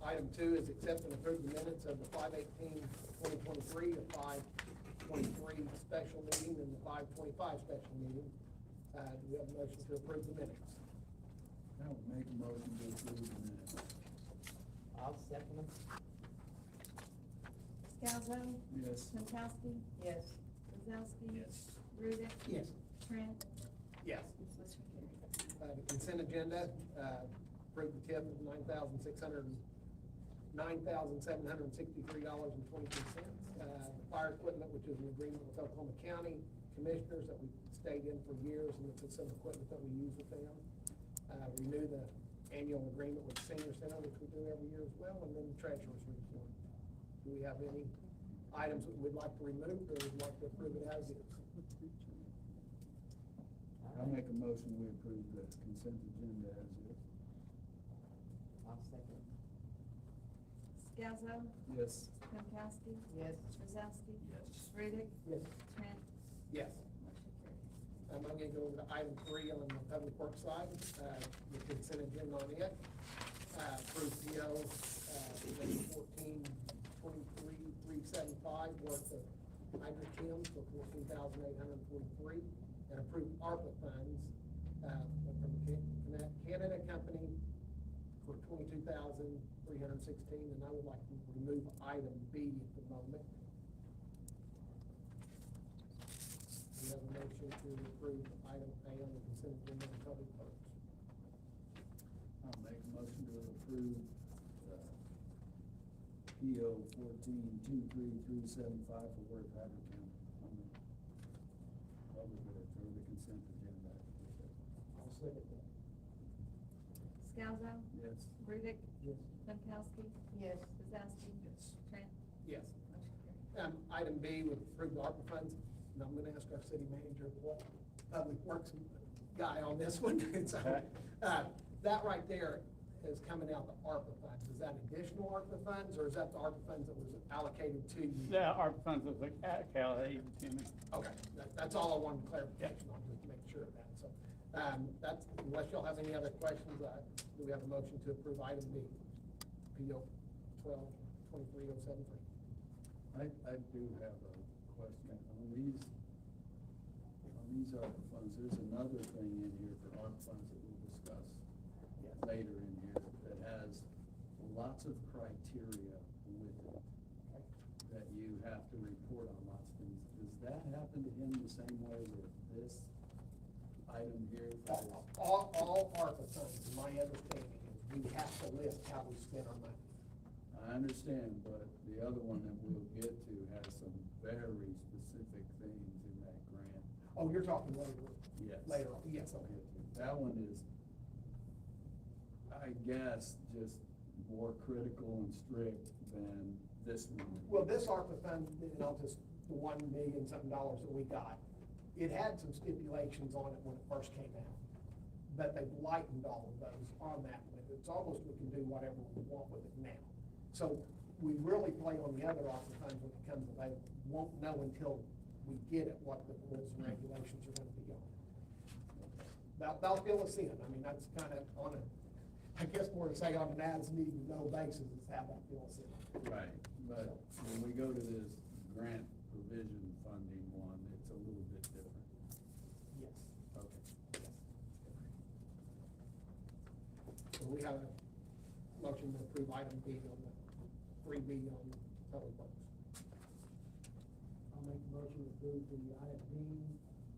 Item 2 is accept and approve the minutes of the 5/18/2023, the 5/23 special meeting, and the 5/25 special meeting. Do we have a motion to approve the minutes? I will make a motion to approve the minutes. I'll second them. Scalzo. Yes. Pankowski. Yes. Kozowski. Yes. Rudick. Yes. Trent. Yes. Motion carried. The consent agenda, approve the tip of $9,763.22. The fire equipment, which is an agreement with Oklahoma County Commissioners that we stayed in for years, and it's some equipment that we use with them. Renew the annual agreement with the senior center, which we do every year as well, and then the treasurer's report. Do we have any items that we'd like to remove, or would like to approve it as is? I'll make a motion, we approve the consent agenda as is. I'll second. Scalzo. Yes. Pankowski. Yes. Kozowski. Yes. Rudick. Yes. Trent. Yes. Motion carried. I'm going to go over to item 3 on the public works side, the consent agenda on it. Approve PO, 14/23/375, worth of hydrogen for $14,843, and approve ARPA funds, from Canada Company for $22,316, and I would like to remove item B at the moment. We have a motion to approve item A on the consent agenda on public works. I'll make a motion to approve, PO 14/23/375 for Worth Harrah County. For the consent agenda. I'll second that. Scalzo. Yes. Rudick. Yes. Pankowski. Yes. Kozowski. Yes. Trent. Yes. Motion carried. Item B would approve the ARPA funds, and I'm gonna ask our city manager, what public works guy on this one. So, that right there is coming out the ARPA funds. Is that additional ARPA funds, or is that the ARPA funds that was allocated to you? Yeah, our funds was like allocated to me. Okay, that's all I wanted clarification on, just to make sure of that. So, that's, unless y'all have any other questions, do we have a motion to approve item B, PO 12/23/073? I do have a question on these ARPA funds. There's another thing in here for ARPA funds that we'll discuss later in here that has lots of criteria with it that you have to report on lots of things. Does that happen to him the same way with this item here? All ARPA funds, my understanding is we have to list how we spend our money. I understand, but the other one that we'll get to has some very specific things in that grant. Oh, you're talking later? Yes. Later on, yes, okay. That one is, I guess, just more critical and strict than this one. Well, this ARPA fund, just the $1 million something that we got, it had some stipulations on it when it first came out. But they've lightened all of those on that one. It's almost, we can do whatever we want with it now. So we really play on the other ARPA funds when it comes available. Won't know until we get it what the rules and regulations are gonna be on. They'll fill us in. I mean, that's kind of on a, I guess more to say on an as-needed no basis is how that fills in. Right, but when we go to this grant provision funding one, it's a little bit different. Yes. Okay. Yes. So we have a motion to approve item B on the 3B on public works. I'll make a motion to approve the item B,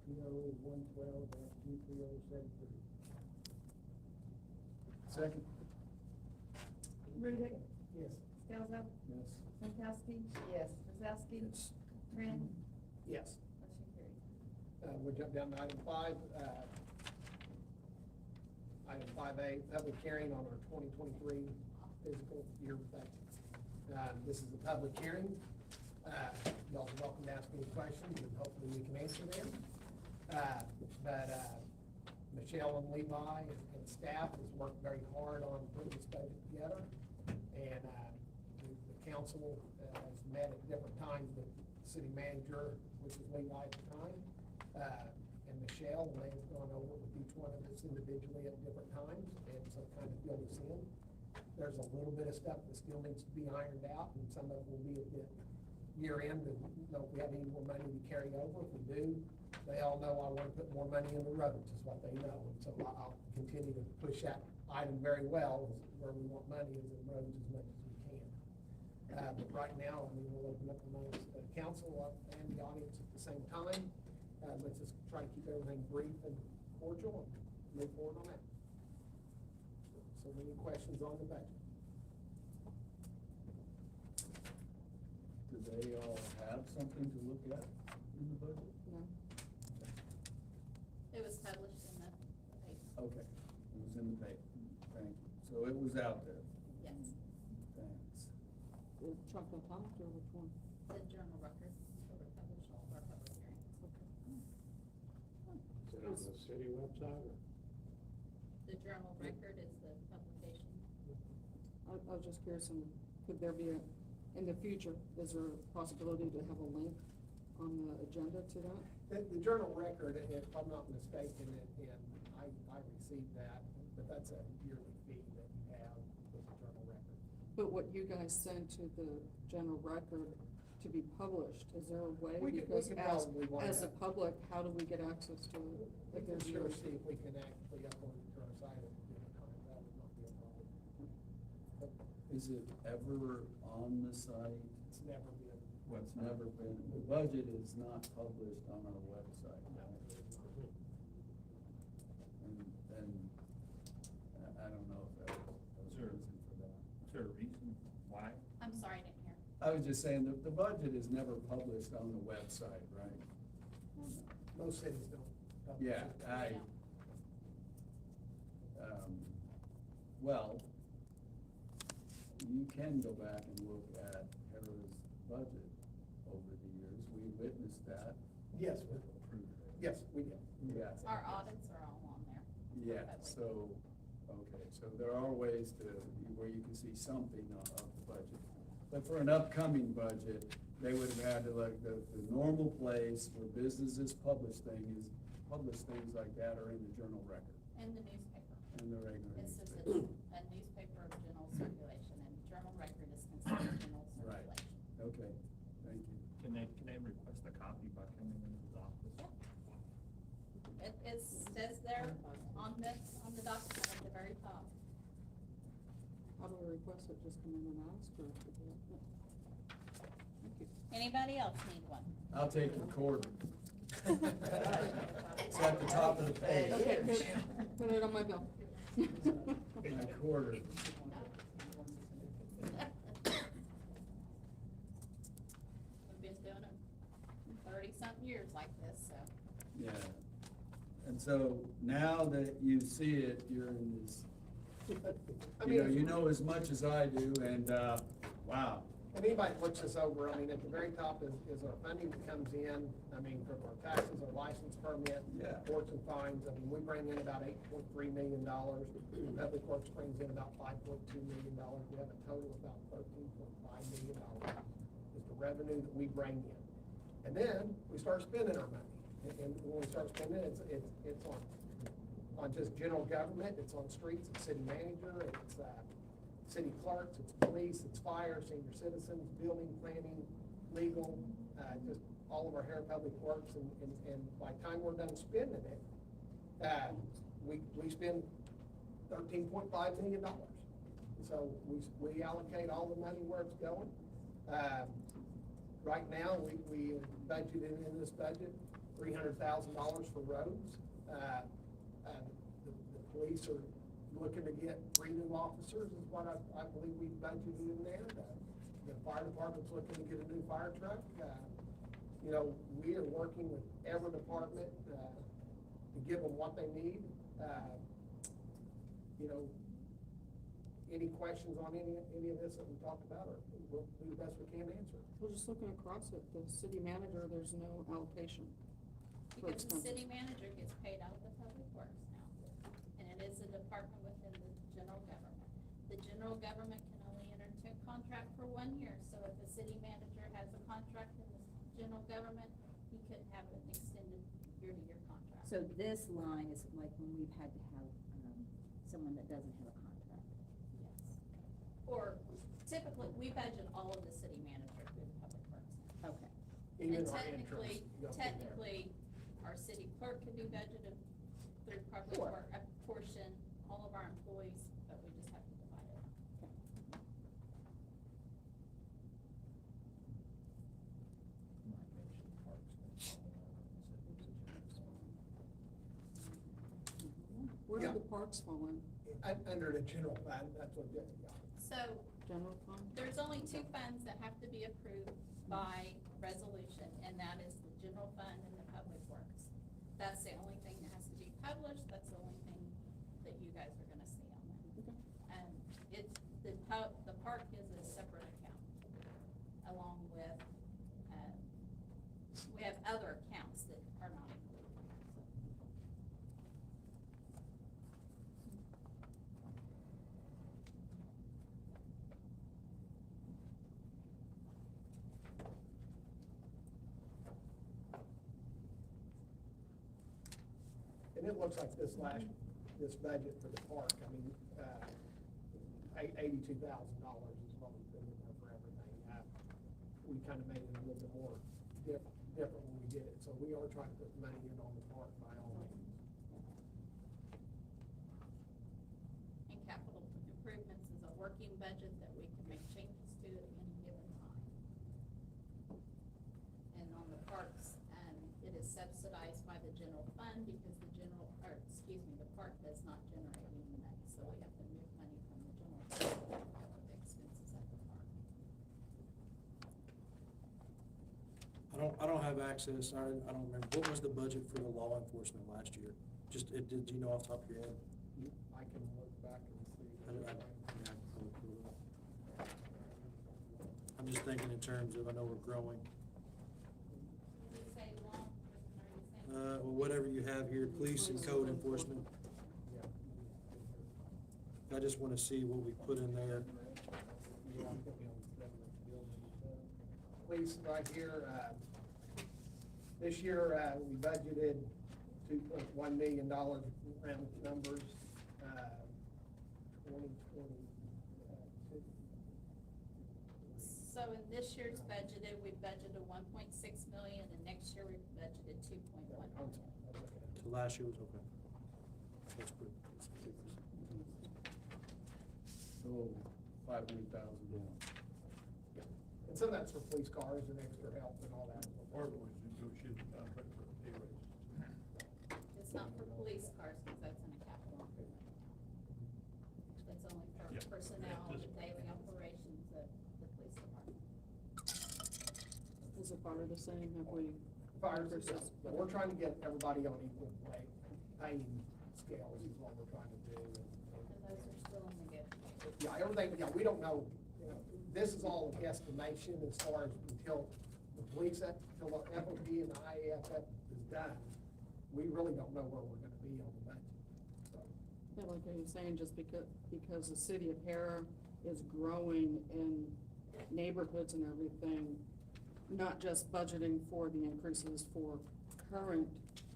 PO 112-23073. Second? Rudick. Yes. Scalzo. Yes. Pankowski. Yes. Kozowski. Yes. Trent. Yes. Motion carried. We'll jump down to item 5. Item 5A, public hearing on our 2023 physical year effect. This is a public hearing. Y'all are welcome to ask any questions, and hopefully we can answer them. But Michelle and Levi and staff has worked very hard on putting this budget together. And the council has met at different times with the city manager, which is Levi at the time, and Michelle, and they've gone over with each one of us individually at different times, and so kind of filled us in. there's a little bit of stuff that still needs to be ironed out, and some of it will be a bit year end, and know if we have any more money to carry over. If we do, they all know I want to put more money in the roads, is what they know, and so I'll continue to push that item very well, is where we want money is in roads as much as we can. But right now, I mean, we'll open up the council and the audience at the same time. Let's just try to keep everything brief and cordial and move forward on that. So any questions on the budget? Do they all have something to look at in the budget? No. It was published in the paper. Okay, it was in the paper, thank you. So it was out there, Yes, thanks. The Trump and Thomas, or which one? the journal record, where we published all of our public hearings. Is it on the city website or? The journal record is the publication. I was just curious, could there be in the future, is there a possibility to have a link on the agenda to that? The journal record, if I'm not mistaken, and I received that, but that's a yearly fee that you have with the journal record. But what you guys send to the general record to be published, is there a way? We could Because probably wind as a up- public, how do we get access to it? We If can there's sure no- see if we can actually upload it to our site at a different time, that would not be a problem. But Is it ever on the site? it's never been. It's never been, the budget is not published on our website. And I don't know if that was a Sure. reason for that. Is there a reason why? I'm sorry, I didn't hear. I was just saying that the budget is never published on the website, right? Most cities don't. publish Yeah, it. Well, you can go back and look at Harrah's budget over the years. We witnessed that. Yes, yes, we did. Yeah. Our audits are all on there. Yeah, Public. so, okay, so there are ways to, where you can see something of the budget. But for an upcoming budget, they would have had to, like, the normal place where businesses publish things like that are in the journal record In the newspaper. and the regular This is newspaper. a newspaper of general circulation, and journal record is considered general Right. circulation. Okay, thank you. Can they request a copy by coming into his office? It says there on the document at the very top. How do we request it? Just come in and ask, or? Thank you. Anybody else need one? I'll take your quarter. It's at the top of the page. Okay, put it on my bill. My quarter. We've been doing it 30-something years like this, so. Yeah. And so now that you see it, you're in this, I you mean, know as much as I do, and, wow. and anybody that looks this over, I mean, at the very top is our funding that comes in, I mean, from our taxes, our license permit, Yeah. courts and fines, I mean, we bring in about $8.3 million. Public Works brings in about $5.2 million. We have a total of about $13.5 million is the revenue that we bring in. And then we start spending our money. And when we start spending, it's on just general government, it's on streets, it's city manager, it's, city clerks, it's police, it's fire, senior citizens, building, planning, legal, just all of our Harrah Public Works, and by the time we're done spending it, we spend $13.5 million. So we allocate all the money where it's going. Right now, we budgeted in this budget $300,000 for roads. The police are looking to get 3 new officers is what I believe we budgeted in there. The fire department's looking to get a new fire truck. You know, we are working with every department to give them what they need. You know, any questions on any of this that we talked about, or we'll do the best we can to answer. We're just looking across it, the city manager, there's no allocation. for Because the expenses. city manager gets paid out of the public works now, and it is a department within the general government. The general government can only enter into a contract for 1 year, so if the city manager has a contract in the general government, he couldn't have an extended year-to-year contract. So this line is like when we've had to have, someone that doesn't have a contract. Yes. Or typically, we budget all of the city manager through the public works. Okay. Even And our technically, interest, you don't get there. our city clerk can be budgeted through public Sure. work, a portion, all of our employees, but we just have to divide it. Might mention parks and Where Yeah. do the parks fall in? Under the general fund, that's what, yeah. So, General fund? there's only two funds that have to be approved by resolution, and that is the general fund and the public works. That's the only thing that has to be published, that's the only thing that you guys are gonna see on that. Okay. And the park is a separate account, along with, we have other accounts that are not included. And it looks like this budget for the park, I mean, $82,000 is what we've been in there for everything. We kind of made it a little bit more different when we did it, so we are trying to put money in on the park by all means. And capital improvements is a working budget that we can make changes to at any given time. And on the parks, it is subsidized by the general fund because the park does not generate any money, so we have to move money from the general fund to cover the expenses at the park. I don't have access, I don't remember, what was the budget for the law enforcement last year? Just, do you know off the top of your head? I can look back and see. I'm just thinking in terms of, I know we're growing, Did you say law enforcement, or are you saying? well, whatever you have here, police and code enforcement, Yeah. I just wanna see what we put in there. Yeah, I'm gonna be on the government building. Police right here, this year, we budgeted $2.1 million round numbers, 2022. So in this year's budgeted, we budgeted 1.6 million, and next year we budgeted 2.1 million. So last year was okay. That's good. So, 500,000 down. And some of that's for police cars and extra help and all that. Part of it was negotiated contract for the pay raise. It's not for police cars, because that's in a capital improvement account. It's only for Yeah. personnel, the Just- daily operations of the police department. Is it part of the same, have we? Fires, but we're trying to get everybody on equal paying scales is what we're trying to do. And those are still in negotiation. Yeah, everything, yeah, we don't know, this is all a guesstimation as far as until the police, until the FOP and the IAFF is done, we really don't know where we're gonna be on the budget, so. Yeah, like I was saying, just because the city of Harrah is growing in neighborhoods and everything, not just budgeting for the increases for current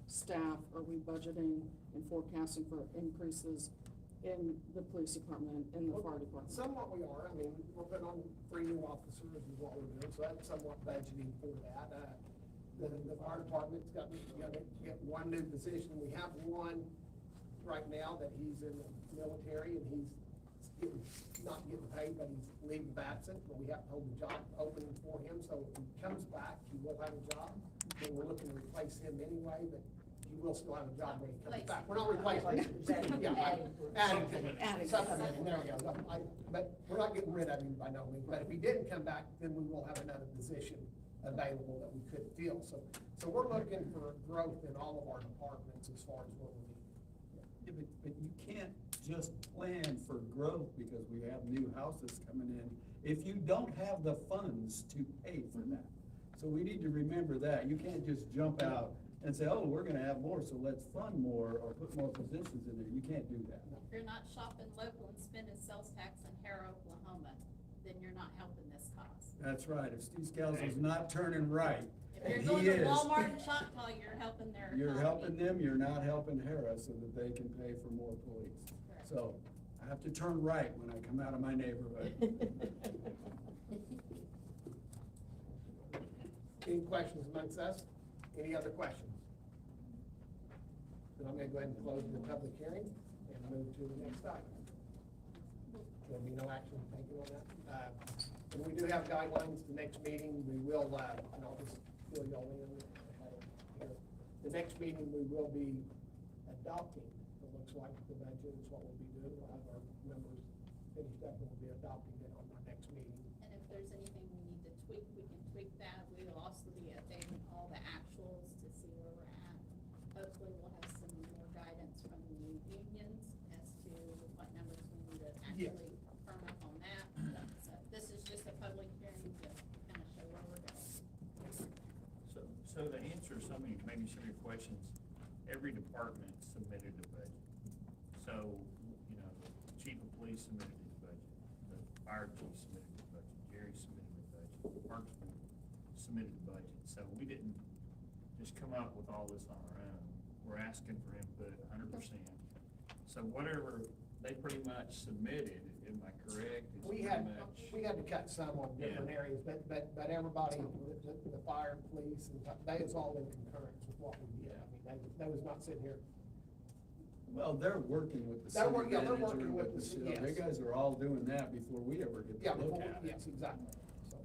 staff, are we budgeting and forecasting for increases in the police department, in the fire department? Somewhat we are, I mean, we're putting on 3 new officers is what we're doing, so that's somewhat budgeting for that. The fire department's got, get 1 new position, we have one right now that he's in the military and he's not getting paid, but he's leave of absence, but we have to hold the job open for him, so if he comes back, he will have a job. And we're looking to replace him anyway, but he will still have a job when he comes back. We're not replacing him. Yeah, adding to him. Adding. Supplementing, there we go. But we're not getting rid of him by no means, but if he didn't come back, then we will have another position available that we could fill. So we're looking for growth in all of our departments as far as what we need. Yeah, but you can't just plan for growth because we have new houses coming in, if you don't have the funds to pay for that. So we need to remember that. You can't just jump out and say, oh, we're gonna have more, so let's fund more or put more positions in there. You can't do that. If you're not shopping local and spending sales tax in Harrah, Oklahoma, then you're not helping this cause. That's right. If Steve Scalzo is not turning right, If and you're he going to is, Walmart and Choctaw, you're helping their you're economy. helping them, you're not helping Harrah so that they can pay for more police. Correct. So I have to turn right when I come out of my neighborhood. Any questions amongst us? Any other questions? Then I'm gonna go ahead and close the public hearing and move to the next item. There'll be no action taken on that. And we do have guidelines, the next meeting, we will, and I'll just fill y'all in. Here. The next meeting, we will be adopting, it looks like the budget is what we'll be doing. We'll have our numbers finished up and we'll be adopting it on our next meeting. And if there's anything we need to tweak, we can tweak that. We will also be updating all the actuals to see where we're at. Hopefully, we'll have some more guidance from the unions as to what numbers we need to actually firm up on that. So this is just a public hearing to kind of show where we're going. So to answer maybe some of your questions, every department submitted a budget. So, you know, the chief of police submitted his budget, the fire chief submitted his budget, Jerry submitted his budget, the parks board submitted a budget. So we didn't just come up with all this on our own. We're asking for input 100%. So whatever they pretty much submitted, am I correct? is We pretty had, much- we had to cut some on different Yeah. areas, but everybody, the fire, police, and they was all in concurrence with what we did. I mean, they was not sitting here. Well, they're working with the They're city working- yeah, they're manager, working with with the the city, ci- they yes. guys are all doing that before we ever get Yeah, to look before, at it. yes, exactly, so.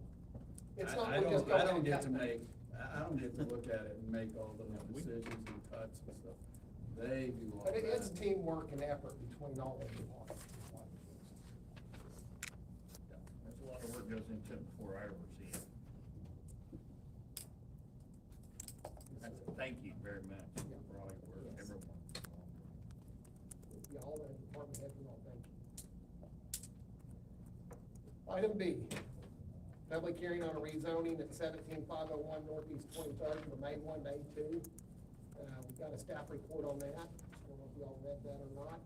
It's I- not, I we just don't- go I in don't and get cut to them. make, I don't get to look at it and make all those decisions and cuts and stuff. They do all But that. it's teamwork and effort between all the departments. is what it is. Yeah, There's a lot of work goes into it before I ever see it. Thank you very much for all your work, Yes. everyone. Yeah, all the department heads and all, thank you. Item B, public hearing on a rezoning at 17501 Northeast 23rd from A1 to A2. We've got a staff report on that. I don't know if y'all read that or not.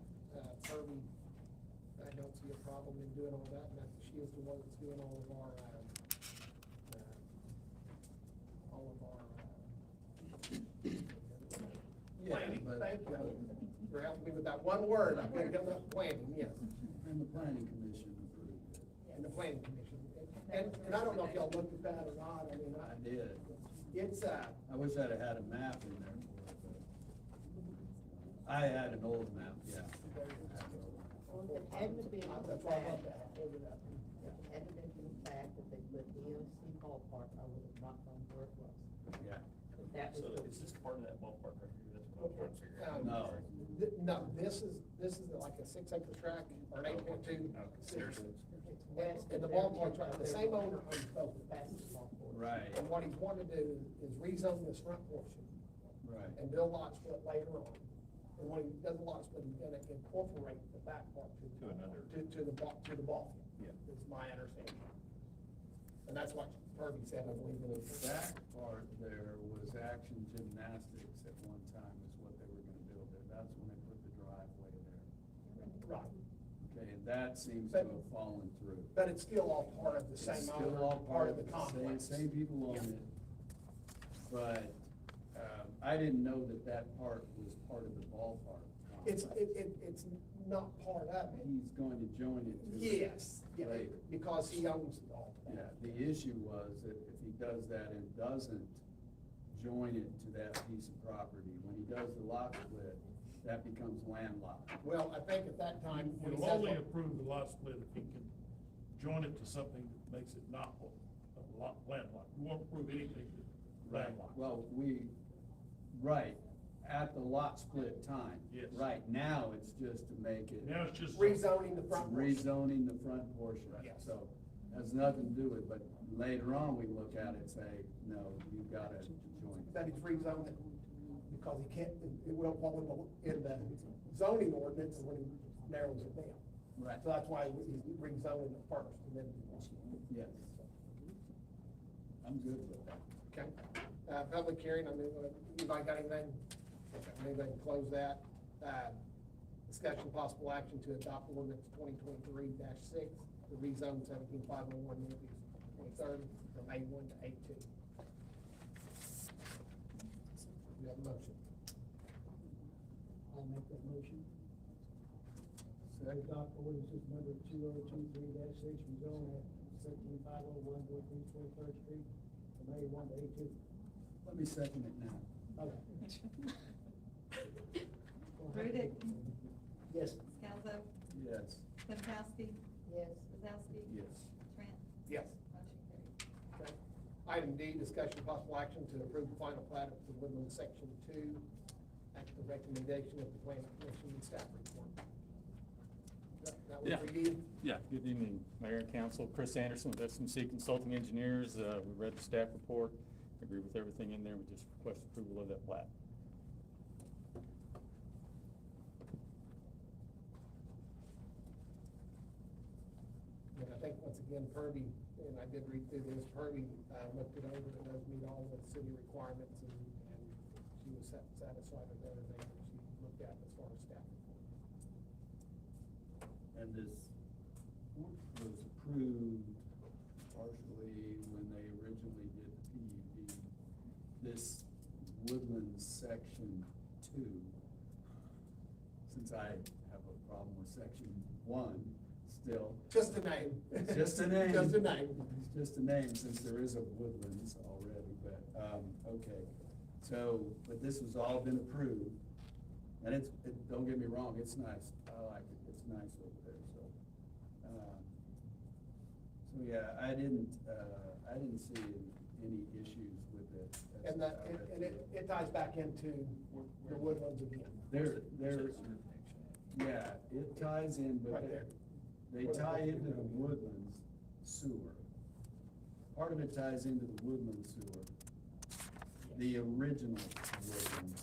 Kirby, I don't see a problem in doing all that, and she is the one that's doing all of our, planning. but- Thank you. For helping me with that one word. I'm gonna come up with planning, yes. And the planning commission approved it. And the planning commission. And I don't know if y'all looked at that or not. I mean, I did. it's, I wish I'd have had a map in there for it, but I had an old map, yeah. Well, it had to be on the That's why I love fact, that. I pulled it up. it had to be on the fact that they put DOC ballpark, I would have not known where it was. Yeah. But that was So the. is this part of that ballpark right here? That's what I'm trying to figure out. No. No, this is like a 6 acre tract or an 8.2. Okay, seriously. It's west And the of their- ballpark's right, the same owner owns both of them. Basketball court. Right, And what he's wanting to do is rezone this front portion right. and build lot split later on. And when he does a lot split, he's gonna incorporate the back part to another- to the ball field. Yeah. Is my understanding. And that's what Kirby said, I believe. in The his- back part there was Action Gymnastics at one time is what they were gonna build there. That's when they put the driveway there. Right, Okay, and that seems to have fallen through. but it's still all part of the It's same still owner, all part of the same- complex. Same people own Yeah. it. But, I didn't know that that part was part of the ballpark. It's, complex. it's not part of it. He's going to join it to. Yes, yeah, Later. because he owns it all. Yeah, the issue was that if he does that and doesn't join it to that piece of property, when he does the lot split, that becomes landlocked. Well, I think at that time, when he You'll says. only approve the lot split if he can join it to something that makes it not a lot landlocked. You won't approve anything that's landlocked. Well, right, at the lot split time. Yes. Right, now it's just to make it. Now it's just. Rezoning the front portion. Rezoning the front portion. Yes. So, has nothing to do with it, but later on, we look at it and say, no, you've gotta join. That he's rezoned it, because he can't, it will fall in the zoning ordinance when he narrows it down. Right. So that's why he's rezoning it first, and then. Yes. I'm good with that. Okay, public hearing, I mean, anybody got anything? Okay, anybody can close that. Discussion possible action to adopt ordinance 2023-6, to rezone 17501 Northeast 23rd from A1 to A2. You have a motion? I'll make that motion. Second. Adopt ordinance number 2023-6, rezone at 17501 Northeast 23rd Street from A1 to A2. Let me second it now. Okay. Rudick, Yes. Scalzo, Yes. Pinkowski, Yes. Wazowski. Yes. Trent, Yes. motion carried. Okay. Item D, discussion of possible action to approve the final plat of the Woodland Section 2 at the recommendation of the Planning Commission and staff report. That was Yeah. for you? Yeah, good evening, Mayor and Council. Chris Anderson with SMC Consulting Engineers. We read the staff report, agree with everything in there. We just request approval of that plat. And I think, once again, Purdy, and I did read through this, Purdy looked it over, it does meet all the city requirements, and she was satisfied with everything that she looked at as far as staff report. And this was approved partially when they originally did the PUD. This Woodland Section 2, since I have a problem with Section 1 still. Just a name. It's just a name. Just a name. It's just a name, since there is a Woodlands already, but, okay. So, but this has all been approved, and don't get me wrong, it's nice, I like it, it's nice over there, so. So, yeah, I didn't see any issues with it. And that, it ties back into the Woodlands again. There, yeah, it ties in, but Right there. they tie into the Woodlands sewer. Part of it ties into the Woodlands sewer, the original Woodlands,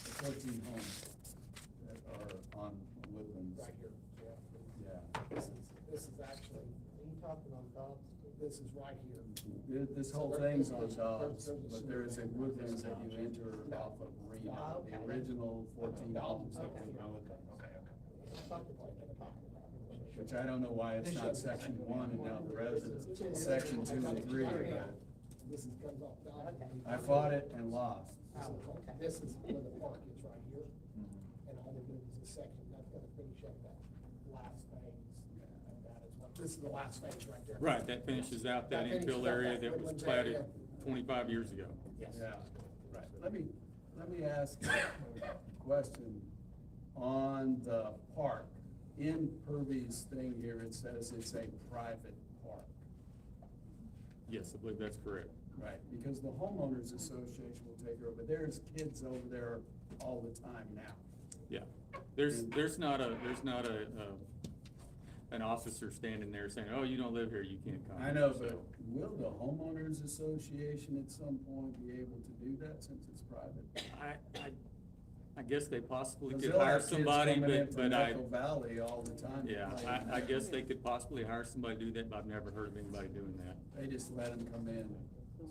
the 14 homes that are on Woodlands. Right here, Yeah, this is actually, Are you talking on Dobbs? this is right here. this whole thing's on Dobbs, but there is a Woodlands that you enter off of Reno, the Okay. original 14 homes. that Okay. we know of. Okay. Which I don't know why it's not section 1 and now the residents, section 2 and 3, but This is, comes off Dobbs. Okay. I fought it and lost. Oh, okay. This is where the park is right here, and all they do is this section, that's gonna finish up that last phase. And that is what, this is the last phase right there. Right, that finishes out that That finishes infill out area that that was Woodlands platted area. 25 years ago. Yes. Yeah, right. Let me ask a question on the park. In Purdy's thing here, it says it's a private park, Yes, I believe that's correct. right? Because the homeowners association will take over, but there's kids over there all the time now. Yeah, there's not an officer standing there saying, oh, you don't live here, you can't come. I know, but So, will the homeowners association at some point be able to do that since it's private? I guess they possibly 'Cause could they'll hire have kids somebody, coming in from but I, Echo Valley all the time. to yeah, play. I guess they could possibly hire somebody to do that, but I've never heard of anybody doing that. They just let them come in.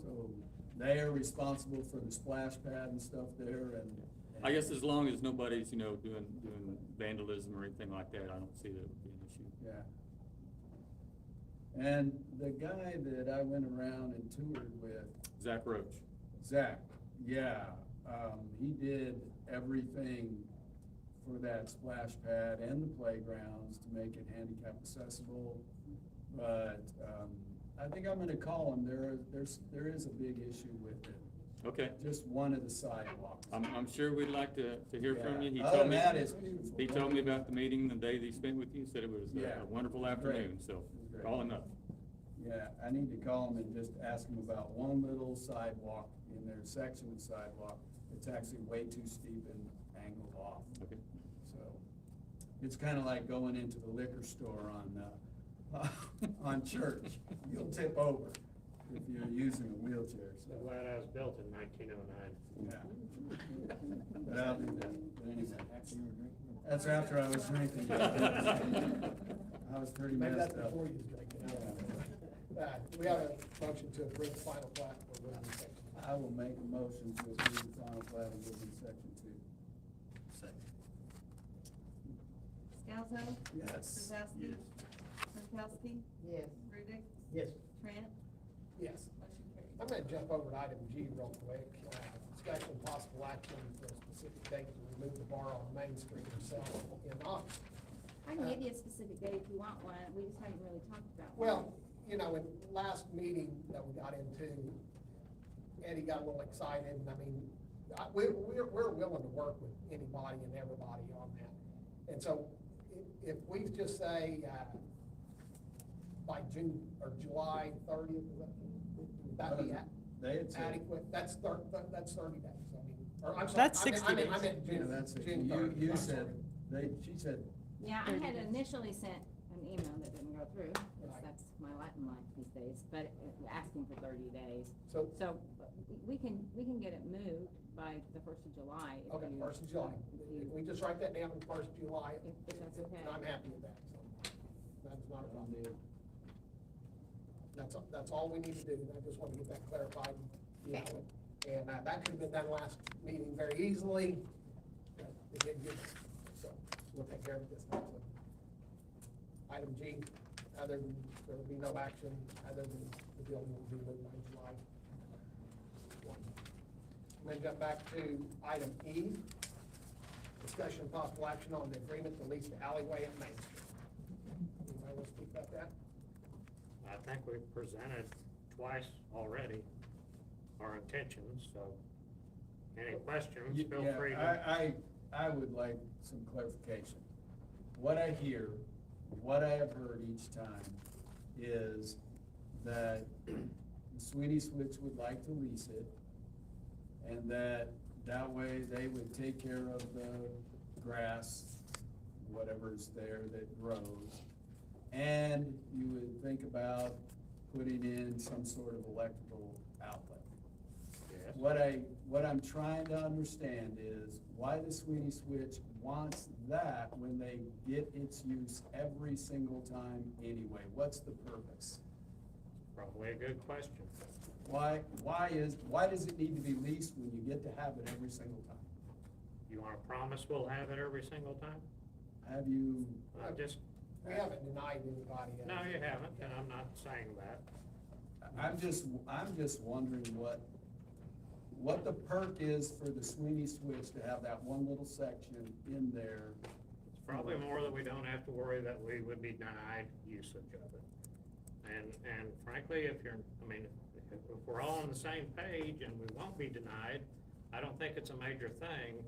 So they are responsible for the splash pad and stuff there and. I guess as long as nobody's, doing vandalism or anything like that, I don't see that would be an issue. Yeah. And the guy that I went around and toured with, Zach Roach. Zach, yeah, he did everything for that splash pad and the playgrounds to make it handicap accessible. But, I think I'm gonna call him. There is a big issue with it. Okay, Just one of the sidewalks. I'm sure we'd like to hear from you. He Other told than me, that, it's beautiful. he told me about the meeting the day that he spent with you, said it was Yeah, a wonderful it was great. afternoon, so It was great. call him up. Yeah, I need to call him and just ask him about one little sidewalk in their section of sidewalk. It's actually way too steep and angled off. Okay. So, it's kinda like going into the liquor store on Church. You'll tip over if you're using a wheelchair, so. Glad I was built in 1909. Yeah. But I'll do that, but anyway. That's after I was drinking. I was pretty Maybe that's messed up. before you was drinking. I don't know. We have a motion to approve the final plat for Woodland Section. I will make a motion to approve the final plat of Woodland Section 2. Second. Scalzo, Yes. Wazowski, Pinkowski, Yes. Rudick, Yes. Trent, Yes. motion carried. I'm gonna jump over to item G real quick. Discussion of possible action for a specific date to remove the bar on Main Street itself in Knoxville. I can give you a specific date if you want one, we just haven't really talked about one. Well, you know, in last meeting that we got into, Eddie got a little excited, and I mean, we're willing to work with anybody and everybody on that. And so, if we just say, by June, or July 30th, would that be They had said, adequate? That's 30 days, I mean, or I'm sorry. That's I meant- 60 I meant yeah, June, that's it. June 30th. You I'm said, sorry. she said, Yeah, I had initially sent an email that didn't go through, 'cause Right. that's my Latin life these days, but asking for 30 days. So, So, we can get it moved by the 1st of July. if okay, you- 1st of July. If we just write that down on 1st of July, If that's okay. and I'm happy with that, so that's not a problem. "Deal." That's all we need to do, and I just want to get that clarified, you know, and that could have been done last meeting very easily, but it didn't get, so we'll take care of this next one. Item G, other than, there will be no action, other than the building will be moved by July 1. And then jump back to item E, discussion of possible action on the agreement to lease the alleyway at Main Street. Anybody want to speak about that? I think we've presented twice already our intentions, so any questions, feel Yeah, free to. I would like some clarification. What I hear, what I have heard each time is that Sweeney Switch would like to lease it, and that way they would take care of the grass, whatever's there that grows. And you would think about putting in some sort of electrical outlet. Yes. What I'm trying to understand is why the Sweeney Switch wants that when they get its use every single time anyway. What's the purpose? Probably a good question. Why does it need to be leased when you get to have it every single time? You wanna promise we'll have it every single time? Have you, We haven't denied anybody. No, you haven't, and I'm not saying that. I'm just wondering what the perk is for the Sweeney Switch to have that one little section in there. It's probably more that we don't have to worry that we would be denied usage of it. And frankly, if we're all on the same page and we won't be denied, I don't think it's a major thing.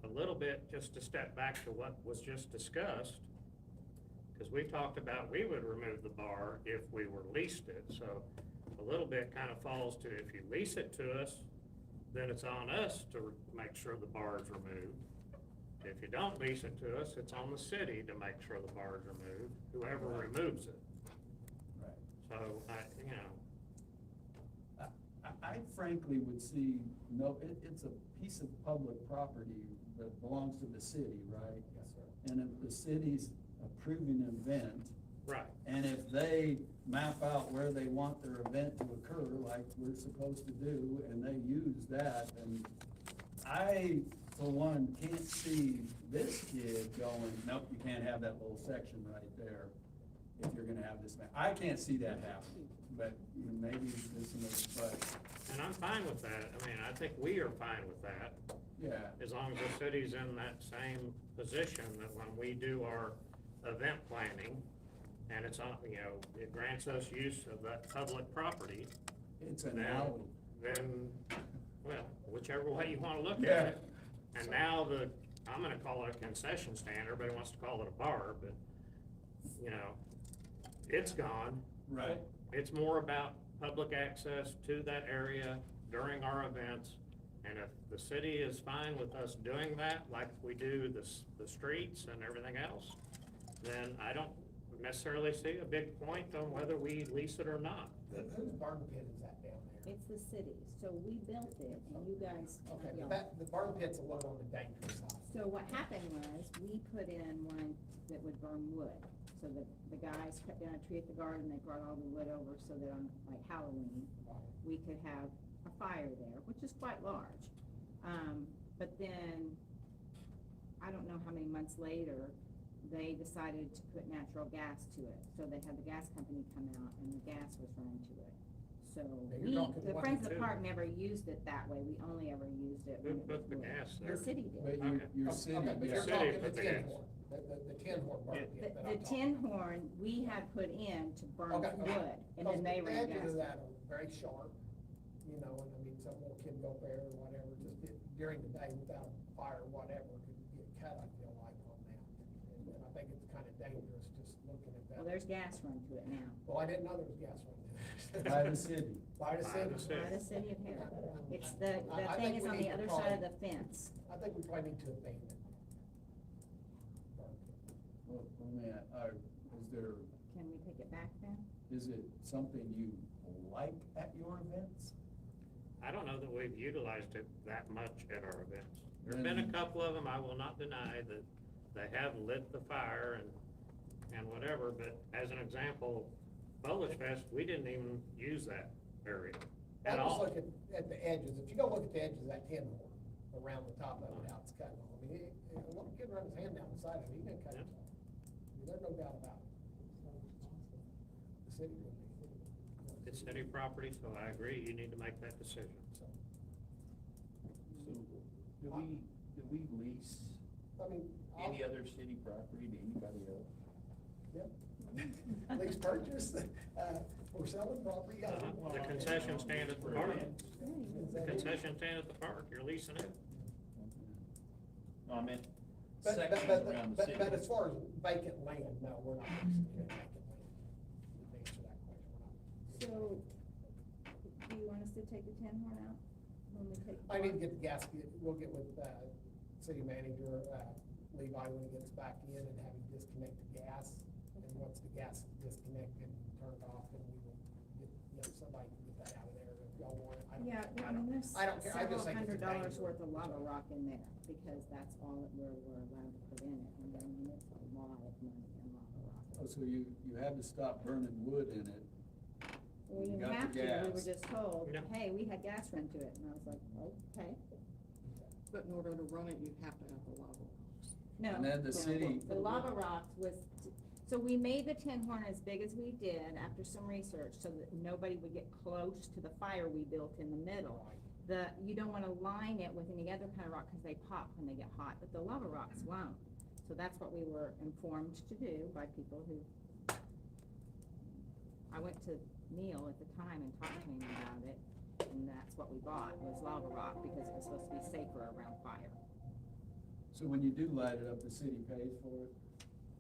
A little bit, just to step back to what was just discussed, because we talked about we would remove the bar if we were leased it, so a little bit kind of falls to, if you lease it to us, then it's on us to make sure the bar is removed. If you don't lease it to us, it's on the city to make sure the bar is removed, whoever removes it. Right. So, I frankly would see, it's a piece of public property that belongs to the city, right? Yes, sir. And if the city's approving an event, right, and if they map out where they want their event to occur, like we're supposed to do, and they use that, and I, for one, can't see this kid going, nope, you can't have that little section right there if you're gonna have this. I can't see that happening, but maybe this is, but, and I'm fine with that. I mean, I think we are fine with that, yeah. as long as the city's in that same position that when we do our event planning, and it's on, it grants us use of that public property. It's an alley. Then, well, whichever way you wanna look Yeah. at it. And now I'm gonna call it a concession stand, everybody wants to call it a bar, but, it's gone. Right. It's more about public access to that area during our events. And if the city is fine with us doing that, like we do the streets and everything else, then I don't necessarily see a big point on whether we lease it or not. Whose burn pit is that down there? It's the city, so we built it, and you guys. Okay, you know. but the burn pit's a little on the dangerous side. So what happened was, we put in one that would burn wood. So the guys cut down a tree at the garden, they brought all the wood over so that on like Halloween, we could have a fire there, which is quite large. But then, I don't know how many months later, they decided to put natural gas to it. So they had the gas company come out and the gas was run to it. So you're we, talking the one Friends to of the two. Park never used it that way, we only ever used it Who when it was put the wood. gas The there? city did. But Okay. your city, Okay, but yeah. you're City talking put the the tin gas. horn, the tin horn burn Yeah. pit that The I'm talking tin about. horn, we had put in to burn Okay, wood, okay. and then they Because ran the gas. edges of that are very sharp, you know, and I mean, some little kid go there or whatever, just during the day without a fire or whatever, could get cut, I feel like, on that. And I think it's kind of dangerous just looking at that. Well, there's gas run to it now, Well, I didn't know there was gas running there. By the city. By the By city. the city. by the city of Harrah. It's the I thing think is we on need the to other side of probably- the fence. I think we probably need to abandon it. Well, let me, is there, Can we take it back then? is it something you like at your events? I don't know that we've utilized it that much at our events. There've been a couple of them, I will not deny that they have lit the fire and whatever, but as an example, Polish Fest, we didn't even use that area I at just all. look at the edges, if you go look at the edges of that tin horn, around the top of it, how it's cutting off, I mean, a little kid runs his hand down the side of it, he can cut it off. I mean, there's no doubt about it. The city would be. It's city property, so I agree, you need to make that decision. So, So, do we lease I mean, any other city property to anybody else? lease purchase, we're selling property. yeah. The concession stand at the park, Is the that it? concession stand at the park, you're leasing it. No, I meant But, sections around the city. but as far as vacant land, no, we're not leasing vacant land. To answer that question, we're not. So, do you want us to take the tin horn out when we take? I need to get the gasket, we'll get with, city manager, Levi, when he gets back in and have him disconnect the gas. And once the gas is disconnected and turned off, then we will get, somebody can get that out of there if y'all want it. I don't- Yeah, I I mean, don't- there's I don't care. I several just think it's a $100 danger. worth of lava rock in there, because that's all that we're allowed to put in it, and I mean, it's a lot of money in lava rock. Oh, so you had to stop burning wood in it. We You didn't got have the to, we were gas. just told, Yeah. hey, we had gas run to it, and I was like, okay. But in order to run it, you have to have the lava rocks. No. And then the city- The lava rocks was, so we made the tin horn as big as we did after some research, so that nobody would get close to the fire we built in the middle. You don't wanna line it with any other kind of rock, cause they pop when they get hot, but the lava rocks won't. So that's what we were informed to do by people who, I went to Neil at the time and talked to him about it, and that's what we bought, was lava rock, because it was supposed to be safer around fire. So when you do light it up, the city pays for it?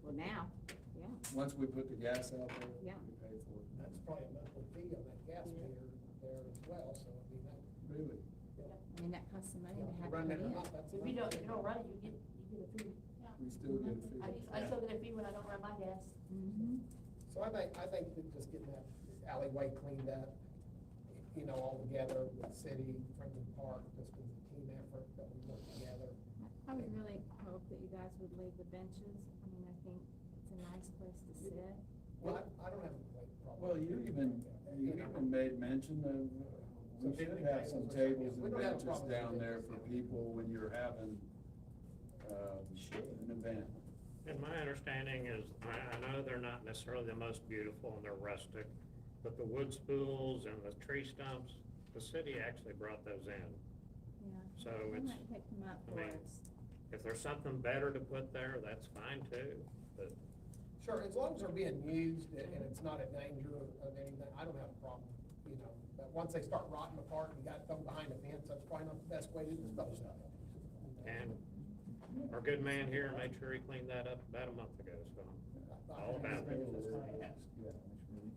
Well, now, yeah, Once we put the gas out there? Yeah. We pay for it? That's probably a monthly fee on that gas meter there as well, so I mean, that. Really? I mean, that costs some money to have Run put that in. or not, that's. If you don't run it, you get a fee. We still get a fee? I still get a fee when I don't run my gas. Mhm. So I think that just getting that alleyway cleaned up, you know, all together with the city, Friends of the Park, just as a team effort that we work together. I would really hope that you guys would leave the benches. I mean, I think it's a nice place to sit. Well, I don't have a weight problem. Well, you even made mention of, we should have some tables and We don't have a benches problem with down it. there for people when you're having, an event. And my understanding is, I know they're not necessarily the most beautiful and they're rustic, but the wood spools and the tree stumps, the city actually brought those in. Yeah. So I it's, might pick them up I for mean, us. if there's something better to put there, that's fine too, but Sure, as long as they're being used and it's not a danger of anything, I don't have a problem, you know. But once they start rotting apart and you got them behind a fence, that's probably not the best way to dispose of it. and our good man here made sure he cleaned that up about a month ago, so I'm all about it.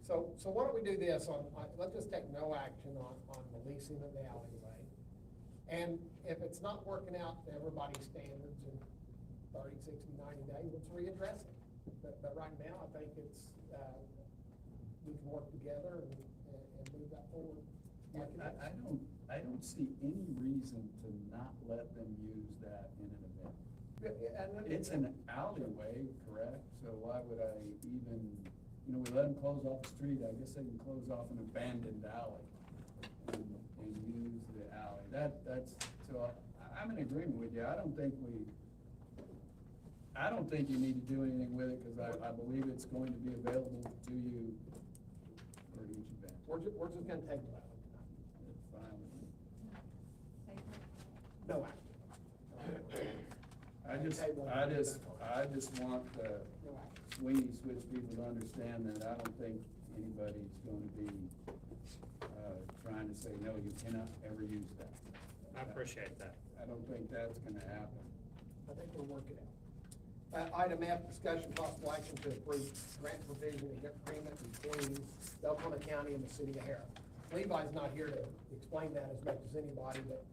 So why don't we do this let's just take no action on the leasing of the alleyway. And if it's not working out to everybody's standards in 30, 60, 90 days, let's readdress it. But right now, I think it's, we can work together and move that forward. I don't see any reason to not let them use that in an event. It's an alleyway, correct? So why would I even, we let them close off the street, I guess they can close off an abandoned alley and use the alley. I'm in agreement with you. I don't think you need to do anything with it, because I believe it's going to be available to you for each event. We're we're just gonna table that one tonight. It's fine with me. No action. I just want the No action. Sweeney Switch people to understand that I don't think anybody's gonna be, trying to say, no, you cannot ever use that. I appreciate that. I don't think that's gonna happen. I think we'll work it out. Item F, discussion possible action to approve grant provision agreement between Oklahoma County and the city of Harrah. Levi's not here to explain that as much as anybody, but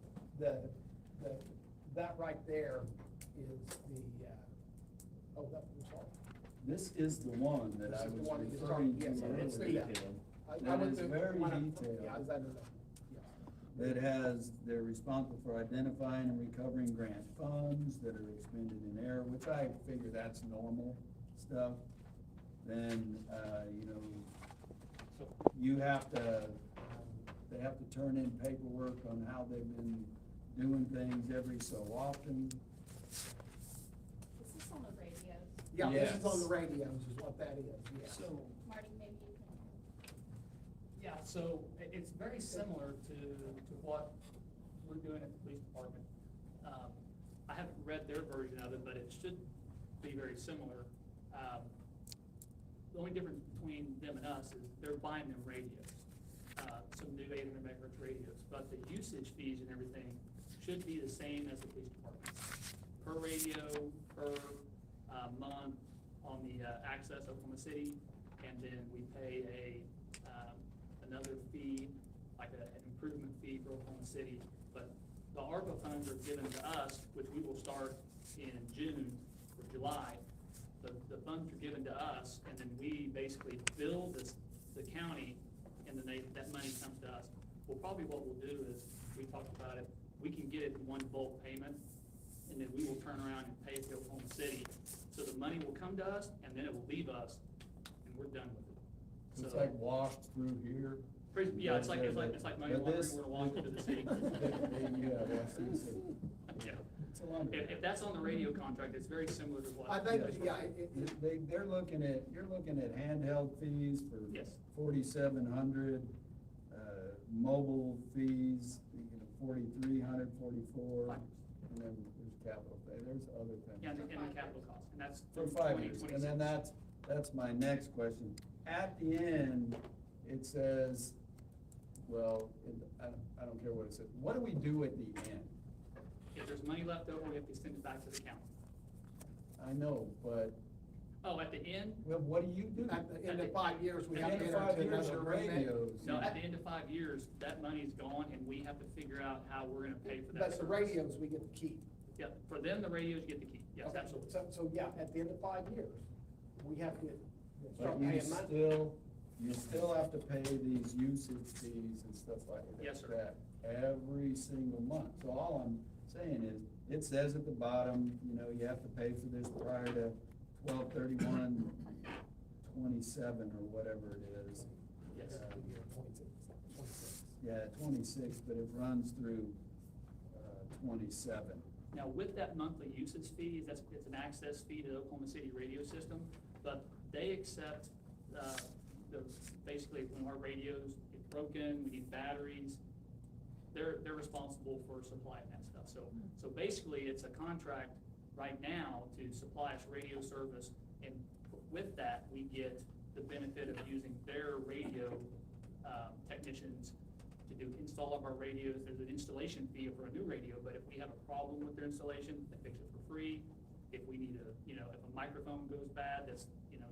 that right there is the, I'm sorry. This is the one that This I is the was one that you referring to started- yes, let's do earlier. that. I That went is through very one of- detailed. Yeah, I was under that, yes. They're responsible for identifying and recovering grant funds that are expended in error, which I figure that's normal stuff. Then, you have to, they have to turn in paperwork on how they've been doing things every so often. Is this on the radios? Yeah, this is on the Yes. radios is what that is, yeah. So, Marty, maybe you can. yeah, so it's very similar to what we're doing at the police department. I haven't read their version of it, but it should be very similar. The only difference between them and us is they're buying them radios, some new 800 megahertz radios, but the usage fees and everything should be the same as the police department. Per radio, per month on the Access Oklahoma City, and then we pay another fee, like an improvement fee for Oklahoma City. But the ARPA funds are given to us, which we will start in June or July. The funds are given to us, and then we basically bill the county, and then that money comes to us. Well, probably what we'll do is, we talked about it, we can get it in one bulk payment, and then we will turn around and pay it to Oklahoma City. So the money will come to us, and then it will leave us, and we're done with it. It's So- like washed through here. Yeah, it's like money But laundering, this- we're gonna wash it to the city. Yeah, Washington City. Yeah. It's a laundry. If that's on the radio contract, it's very similar to what. I think, Yes. yeah, They're looking at, you're looking at handheld fees for Yes. 4,700, mobile fees, 4,300, 44, Fine. and then there's capital pay, there's other things. Yeah, and the capital cost, and that's. For through 5 years, 2026. and then that's my next question. At the end, it says, well, I don't care what it says, what do we do at the end? If there's money left over, we have to send it back to the county. I know, but, Oh, at the end? well, what do you do? at the end of 5 years, we At have the to end of enter 5 into years another of agreement. radios. No, at the end of 5 years, that money's gone, and we have to figure out how we're gonna pay for that. But the service. radios, we get to keep. Yep, for them, the radios get to keep, yes, Okay, absolutely. So, yeah, at the end of 5 years, we have to start But you paying money. still have to pay these usage fees and stuff like that. Yes, sir. Every single month. So all I'm saying is, it says at the bottom, you have to pay for this prior to 12/31/27 or whatever it is. Yes. 26. Yeah, 26, but it runs through 27. Now, with that monthly usage fee, it's an access fee to the Oklahoma City radio system, but they accept, basically when our radios get broken, we need batteries, they're responsible for supplying that stuff. So basically, it's a contract right now to supply us radio service, and with that, we get the benefit of using their radio technicians to install of our radios. There's an installation fee for a new radio, but if we have a problem with their installation, they fix it for free. If we need if a microphone goes bad, that's,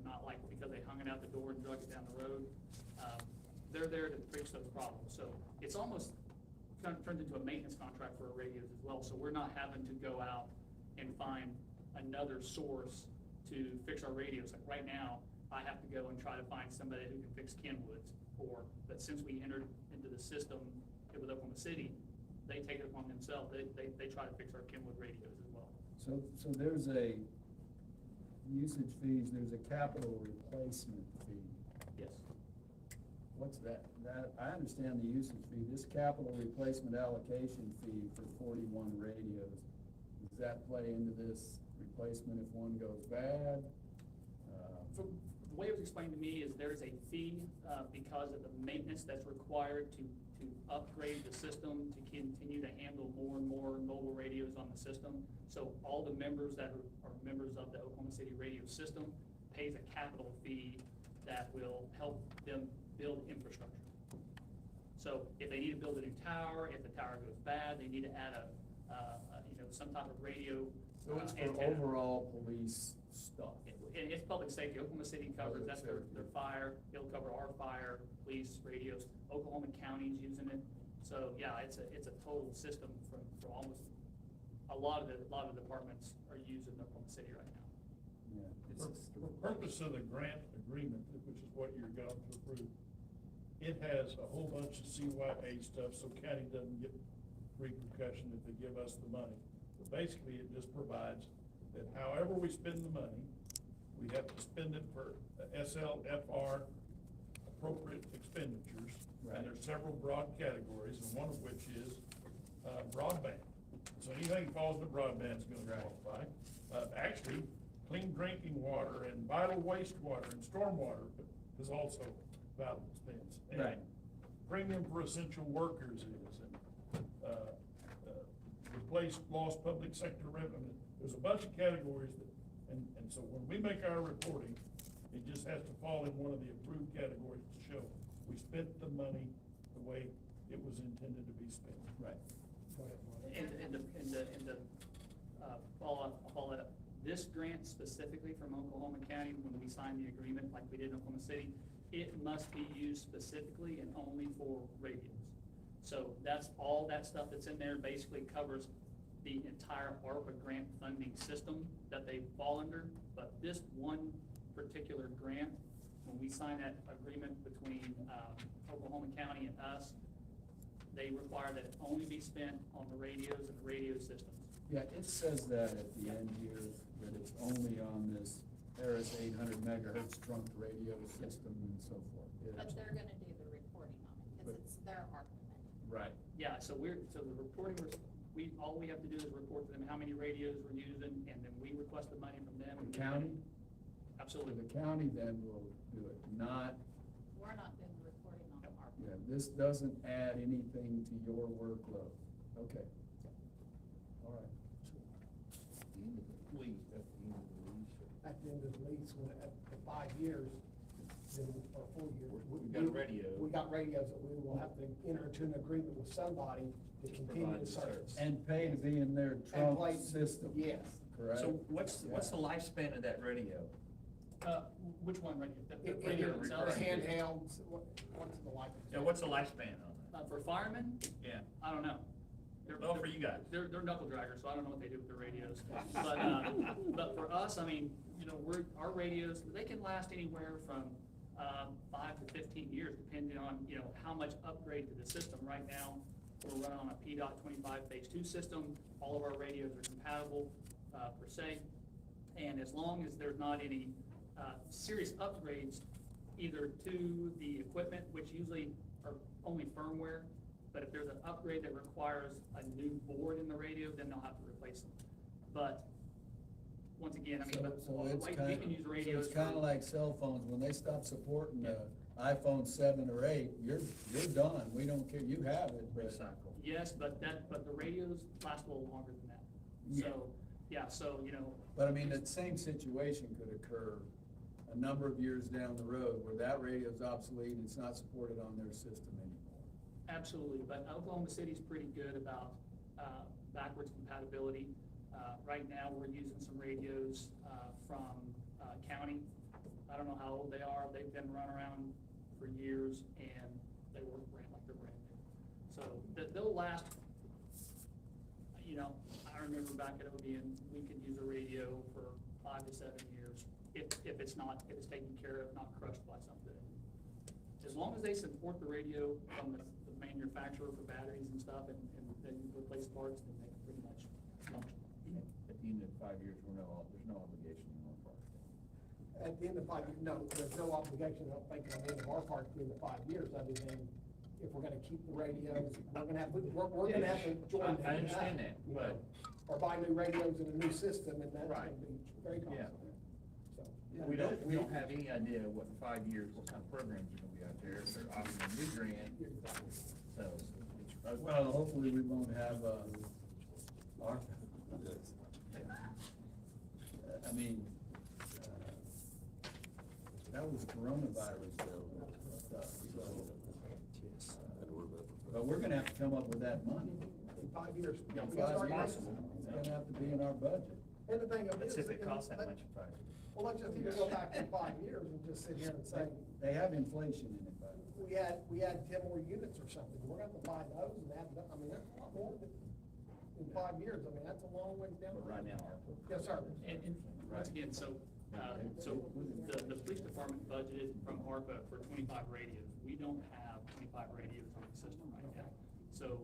not like because they hung it out the door and drug it down the road, they're there to fix those problems. So it's almost kind of turned into a maintenance contract for our radios as well. So we're not having to go out and find another source to fix our radios. Like right now, I have to go and try to find somebody who can fix Kenwood's, but since we entered into the system with Oklahoma City, they take it upon themselves. They try to fix our Kenwood radios as well. So there's a usage fees, there's a capital replacement fee. Yes. What's that? I understand the usage fee. This capital replacement allocation fee for 41 radios, does that play into this replacement if one goes bad? For the way it was explained to me is there's a fee, because of the maintenance that's required to upgrade the system, to continue to handle more and more mobile radios on the system. So all the members that are members of the Oklahoma City radio system pays a capital fee that will help them build infrastructure. So if they need to build a new tower, if the tower goes bad, they need to add some type of radio. So it's for antenna. overall police stuff. And it's public safety. Oklahoma City covers, that's their fire, it'll cover our fire, police, radios. Oklahoma County's using it. So, yeah, it's a total system for almost, a lot of the departments are using Oklahoma City right now. Yeah. For the purpose of the grant agreement, which is what you're going to approve, it has a whole bunch of CYA stuff, so county doesn't get repercussion if they give us the money. But basically, it just provides that however we spend the money, we have to spend it for SLFR appropriate expenditures. Right. And there's several broad categories, and one of which is broadband. So anything that falls to broadband is gonna qualify. Actually, clean drinking water and vital wastewater and stormwater is also valid expense. And Right. Premium for essential workers is, and, replace lost public sector revenue. There's a bunch of categories that, and so when we make our reporting, it just has to fall in one of the approved categories to show we spent the money the way it was intended to be spent. Right. Go ahead, Marty. Follow that up. This grant specifically from Oklahoma County, when we signed the agreement like we did in Oklahoma City, it must be used specifically and only for radios. So that's all that stuff that's in there basically covers the entire ARPA grant funding system that they fall under. But this one particular grant, when we sign that agreement between Oklahoma County and us, they require that it only be spent on the radios and the radio systems. Yeah, it says that at the end here, that it's only on this Harrah's 800 megahertz trunk radio system and so forth. But they're gonna do the reporting on it, because it's their ARPA money. Right. Yeah, so the reporting, all we have to do is report to them how many radios we're using, and then we request the money from them. The county? Absolutely. The county then will do it, not, We're not doing the reporting on ARPA. yeah, this doesn't add anything to your workload. Okay. All right. Please, at the end of the lease. At the end of the lease, when, at 5 years, then, or 4 years. We got a radio. We got radios that we will have to enter into an agreement with somebody to continue provide the the service. And pay to be in their And trunk play- system. Yes. Correct? So what's the lifespan of that radio? Which one radio? The It- radio it- itself? The handhelds, what's the life? Yeah, what's the lifespan on For firemen, that? I don't know. Well, for you guys. They're knuckle draggers, so I don't know what they do with their radios. But for us, I mean, our radios, they can last anywhere from 5 to 15 years, depending on, how much upgrade to the system. Right now, we're running on a PDOT 25 phase 2 system. All of our radios are compatible, per se. And as long as there's not any serious upgrades, either to the equipment, which usually are only firmware, but if there's an upgrade that requires a new board in the radio, then they'll have to replace them. But, once again, I mean, So it's we kind can use of, radios. it's kind of like cell phones, when they stop supporting the iPhone 7 or 8, you're done, we don't care, you have it, but. Recycle. Yes, but the radios last a little longer than that. Yeah. So, yeah, so, But I mean, that same situation could occur a number of years down the road, where that radio's obsolete and it's not supported on their system anymore. absolutely, but Oklahoma City's pretty good about backwards compatibility. Right now, we're using some radios from county. I don't know how old they are. They've been run around for years, and they work like they're brand new. So they'll last. I remember back at Odeon, we could use a radio for 5 to 7 years if it's taken care of, not crushed by something. As long as they support the radio from the manufacturer for batteries and stuff, and then replace parts, then they can pretty much function. At the end of 5 years, there's no obligation on our part. At the end of 5 years, no, there's no obligation, I don't think, on the end of our part, at the end of 5 years, other than if we're gonna keep the radios, we're gonna have to join. I understand that, but. Or buy new radios and a new system, and that's Right. gonna be very costly. Yeah. So, We don't have any idea what in 5 years, what kind of programs are gonna be out there, if they're offering a new grant, so. Well, hopefully we won't have, our, I mean, that was coronavirus stuff, so. But we're gonna have to come up with that money. In 5 years. In 5 years, it's gonna have to be in our budget. And the thing of it Let's is. see if it costs that much in 5 years. Well, let's just even go back in 5 years and just sit here and say, They have inflation in it, but. we had 10 more units or something, we're gonna have to buy those and add it up, I mean, that's a lot more than, in 5 years, I mean, that's a long way down. But right now, Yes, sir. And once again, so the police department budgeted from ARPA for 25 radios. We don't have 25 radios on the system right now. So,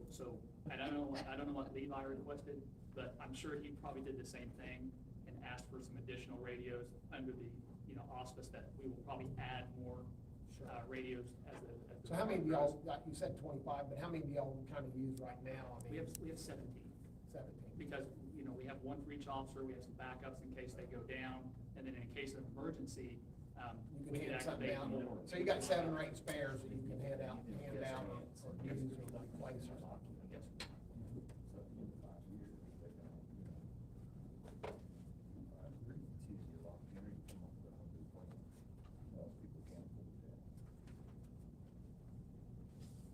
I don't know what Levi requested, but I'm sure he probably did the same thing and asked for some additional radios under the, auspice that we will probably add more, radios as the. So how many of y'all, like you said 25, but how many of y'all kind of use right now? I We mean, have 17. 17. Because, we have one for each officer, we have some backups in case they go down, and then in case of emergency, You we can could hand something activate down, more. so you got 7 or 8 spares that you can hand out or use or replace or something. Yes.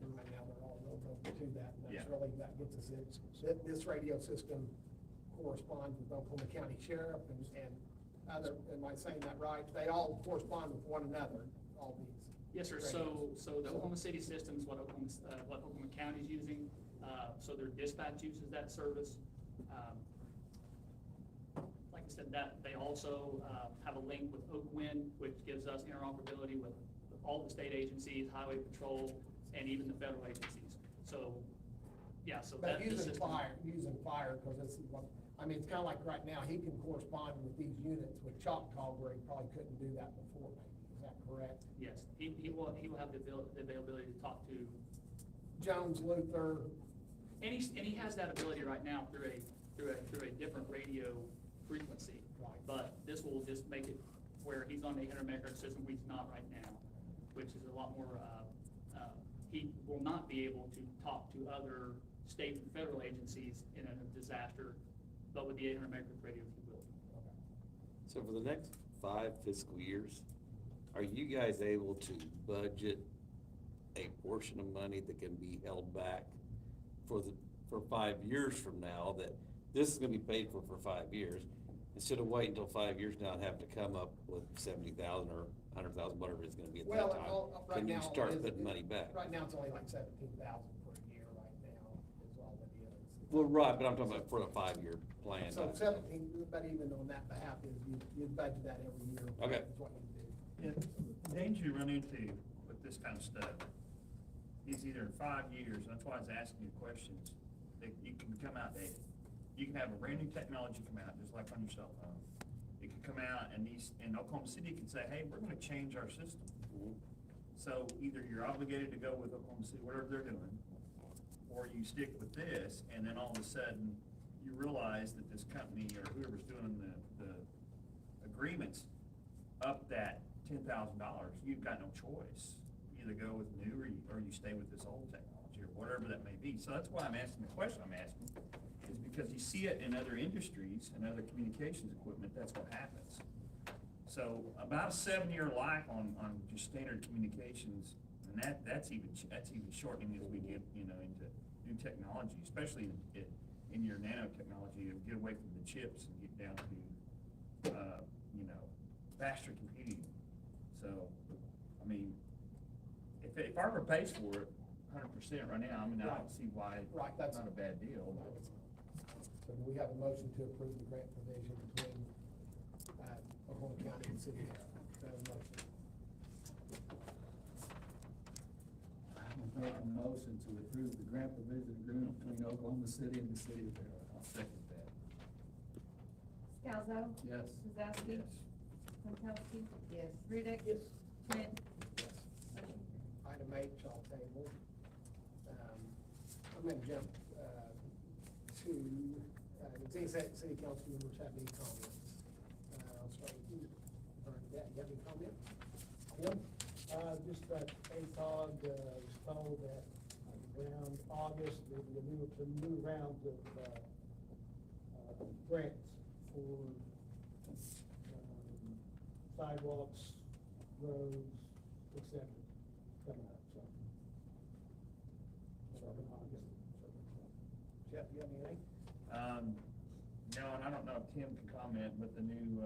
And right now, they're all built over to that, and Yeah. that's really, that gets us in. This radio system corresponds with Oklahoma County Sheriff and other, am I saying that right? They all correspond with one another, all these. Yes, sir. So the Oklahoma City system is what Oklahoma County is using. So their dispatch uses that service. Like I said, that they also have a link with Oakwind, which gives us interoperability with all the state agencies, highway patrol, and even the federal agencies. So, yeah, so that. But the using system- fire, because it's, I mean, it's kind of like right now, he can correspond with these units with Choctaw where he probably couldn't do that before, maybe, is that correct? Yes, he will have the availability to talk to, Jones, Luther, and he has that ability right now through a different radio frequency. Right. But this will just make it where he's on the 800 megahertz system, which he's not right now, which is a lot more, he will not be able to talk to other state and federal agencies in a disaster, but with the 800 megahertz radio, he will. So for the next 5 fiscal years, are you guys able to budget a portion of money that can be held back for 5 years from now, that this is gonna be paid for 5 years, instead of waiting until 5 years now and have to come up with 70,000 or 100,000, whatever it's gonna be at that well, time? right Can now. you start it is- putting money back? Right now, it's only like 17,000 per year right now, is all it is. Well, right, but I'm talking about for a 5-year plan. So 17, but even on that behalf is you budget that every year. Okay. Is what you do. The danger you run into with this kind of stuff is either in 5 years, that's why I was asking you questions, that you can become outdated. You can have a brand new technology come out, just like on your cell phone. It could come out and Oklahoma City can say, hey, we're gonna change our system. So either you're obligated to go with Oklahoma City, whatever they're doing, or you stick with this, and then all of a sudden, you realize that this company or whoever's doing the agreements up that $10,000, you've got no choice. You either go with new or you stay with this old technology or whatever that may be. So that's why I'm asking the question I'm asking, is because you see it in other industries and other communications equipment, that's what happens. So about a 7-year life on just standard communications, and that's even shortening as we get, into new technology, especially in your nanotechnology, to get away from the chips and get down to, faster computing. So, I mean, if ARPA pays for it 100% right now, I mean, I don't see why Right, it's that's not a bad deal. So do we have a motion to approve the grant provision between Oklahoma County and City of Harrah? Do I have a motion? I'm making a motion to approve the grant provision agreement between Oklahoma City and the City of Harrah. I'll second that. Scalzo? Yes. Kuzowski? Yes. Pankowski? Yes. Rudick? Yes. Schmidt? Yes. Item H, I'll table. I'm gonna jump to, does any city council members have any comments? I'll start with you, Bernie. Yeah, you have any comment? Tim? Just that ACOG, was told that around August, there'll be some new rounds of, grants for, sidewalks, roads, et cetera, coming up, so. Starting August. Jeff, you have anything? No, and I don't know if Tim can comment, but the new,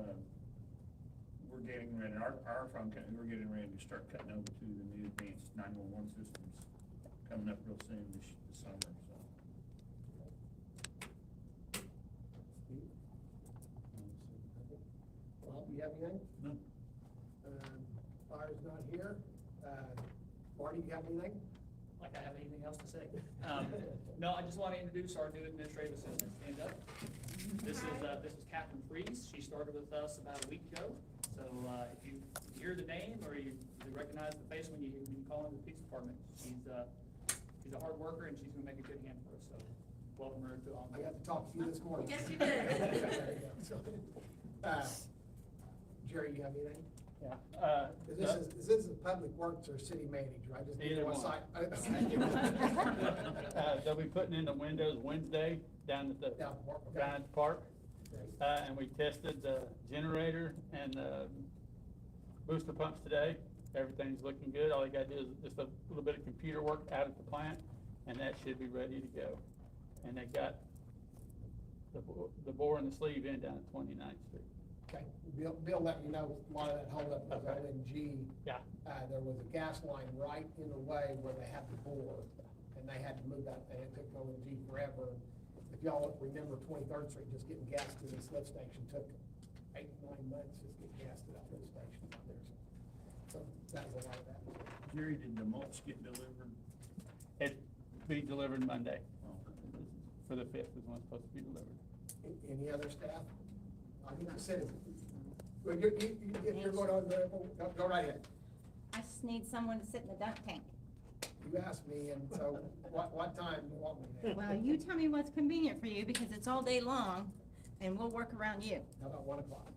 we're getting ready, our phone company, we're getting ready to start cutting over to the new advanced 911 systems coming up real soon this summer, so. Bob, you have anything? No. Fire's not here. Marty, you have anything? Like I have anything else to say. No, I just want to introduce our new administrative assistant, stand up. This is Catherine Freeze. She started with us about a week ago. So if you hear the name or you recognize the face when you call in the police department, she's a hard worker and she's gonna make a good hand for us. So welcome her to all. I got to talk to you this morning. Yes, you did. Jerry, you have anything? Yeah. This is public works or city manager, I just need Either one one. side. They'll be putting in the windows Wednesday down at the, Down the park, okay. down at the park. Great. And we tested the generator and the booster pumps today. Everything's looking good. All you gotta do is just a little bit of computer work out at the plant, and that should be ready to go. And they got the bore and the sleeve in down at 29th Street. Okay, Bill let me know a lot of that holdup was Okay. LNG. Yeah. There was a gas line right in the way where they had the bore, and they had to move that, and it took LNG forever. If y'all remember 23rd Street, just getting gas to this lift station took 8, 9 months just to get gas to that lift station out there. So that was a lot of that. Jerry, did the mulch get delivered? It'll be delivered Monday. Oh. For the 5th is when it's supposed to be delivered. Any other staff? I think I said, well, you're going on, go right ahead. I just need someone to sit in the dunk tank. You asked me, and so what time do you want me there? Well, you tell me what's convenient for you, because it's all day long, and we'll work around you. How about 1 o'clock?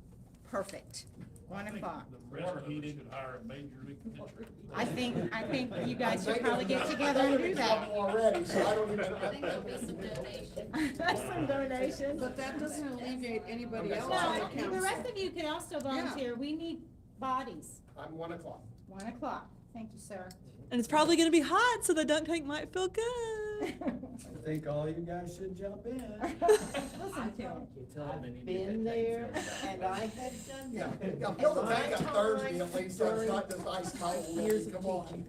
Perfect. 1 o'clock. The rest of us should hire a major league pitcher. I think you guys should probably get together and do that. Already, so I don't even. I think there'll be some donations. Some donations. But that doesn't alleviate anybody Okay. else on the No, council. the rest of you can also volunteer. We need bodies. I'm 1 o'clock. 1 o'clock. Thank you, sir. And it's probably gonna be hot, so the dunk tank might feel good. I think all you guys should jump in. Listen to him. I've been there and I have done Yeah, that. yeah, fill the tank up Thursday at least, so it's not just ice cold. Years of Come on. teaching.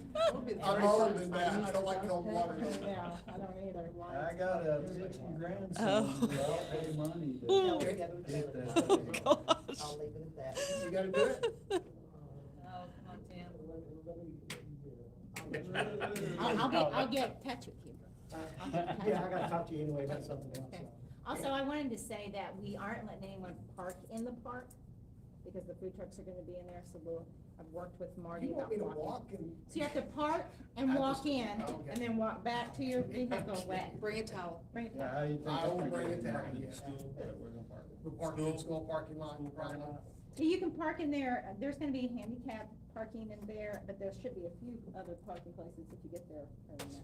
I'm older than that, I don't like cold water. Yeah, I don't either. I got a 60 grandson, Oh. so I'll pay money to No, Okay. we gotta do get it. that. Oh, gosh. I'll leave it at that. You gotta do it? Oh, come on, Tim. I'll get in touch with you. Yeah, I gotta talk to you anyway about something else. Okay. Also, I wanted to say that we aren't letting anyone park in the park, because the food trucks are gonna be in there, so I've worked with Marty You want about me to walking. walk and? So you have to park and I walk just- in, okay. and then walk back to your vehicle wet. Bring a towel. Bring it Yeah, back. how you think I will I'm bring it gonna down, do yeah. it? We're parking in the school parking lot, parking lot. So you can park in there, there's gonna be handicap parking in there, but there should be a few other parking places if you get there early enough.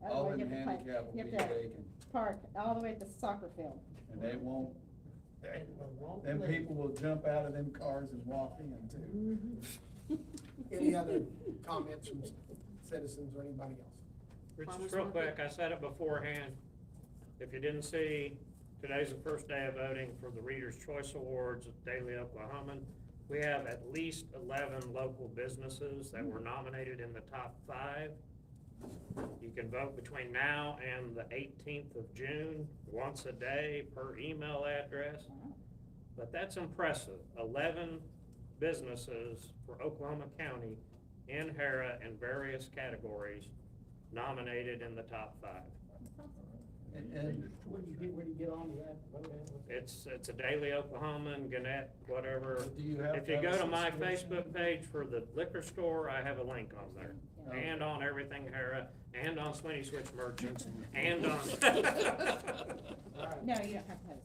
All Otherwise, them you have to park- handicap will you be have to taken, Park all the way to the soccer field. and they won't, them people will jump out of them cars and walk in too. Any other comments from citizens or anybody else? Rich, Farmers just real market? quick, I said it beforehand, if you didn't see, today's the first day of voting for the Reader's Choice Awards at Daily Oklahoman. We have at least 11 local businesses that were nominated in the top 5. You can vote between now and the 18th of June, once a day per email address. But that's impressive, 11 businesses for Oklahoma County in Harrah in various categories nominated in the top 5. And Where do you get on to that? It's a Daily Oklahoman, Gannett, whatever. do you have? If you have go a to my subscription? Facebook page for the liquor store, I have a link on there. And on Everything Harrah, and on Sweeney Switch Merchants, and on. No, you don't have to.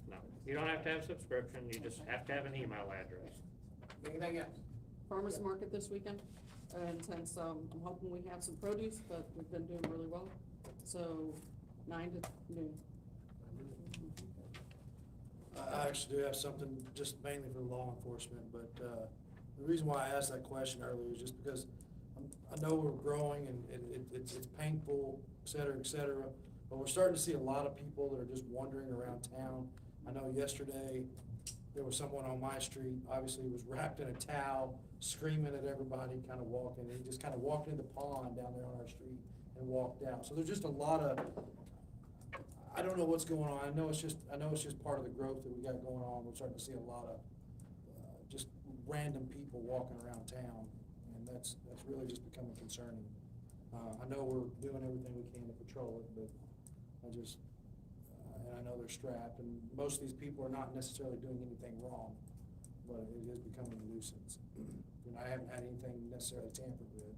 No, you don't have to have a subscription, you just have to have an email address. Anything else? Farmers market this weekend, and since, I'm hoping we have some produce, but we've been doing really well. So 9 to noon. I actually do have something just mainly for law enforcement, but, the reason why I asked that question earlier is just because I know we're growing and it's painful, et cetera, but we're starting to see a lot of people that are just wandering around town. I know yesterday, there was someone on my street, obviously was wrapped in a towel, screaming at everybody, kind of walking, and he just kind of walked in the pond down there on our street and walked out. So there's just a lot of, I don't know what's going on. I know it's just part of the growth that we got going on. We're starting to see a lot of, just random people walking around town, and that's really just becoming concerning. I know we're doing everything we can to patrol it, but and I know they're strapped, and most of these people are not necessarily doing anything wrong, but it is becoming a nuisance. And I haven't had anything necessarily tampered with,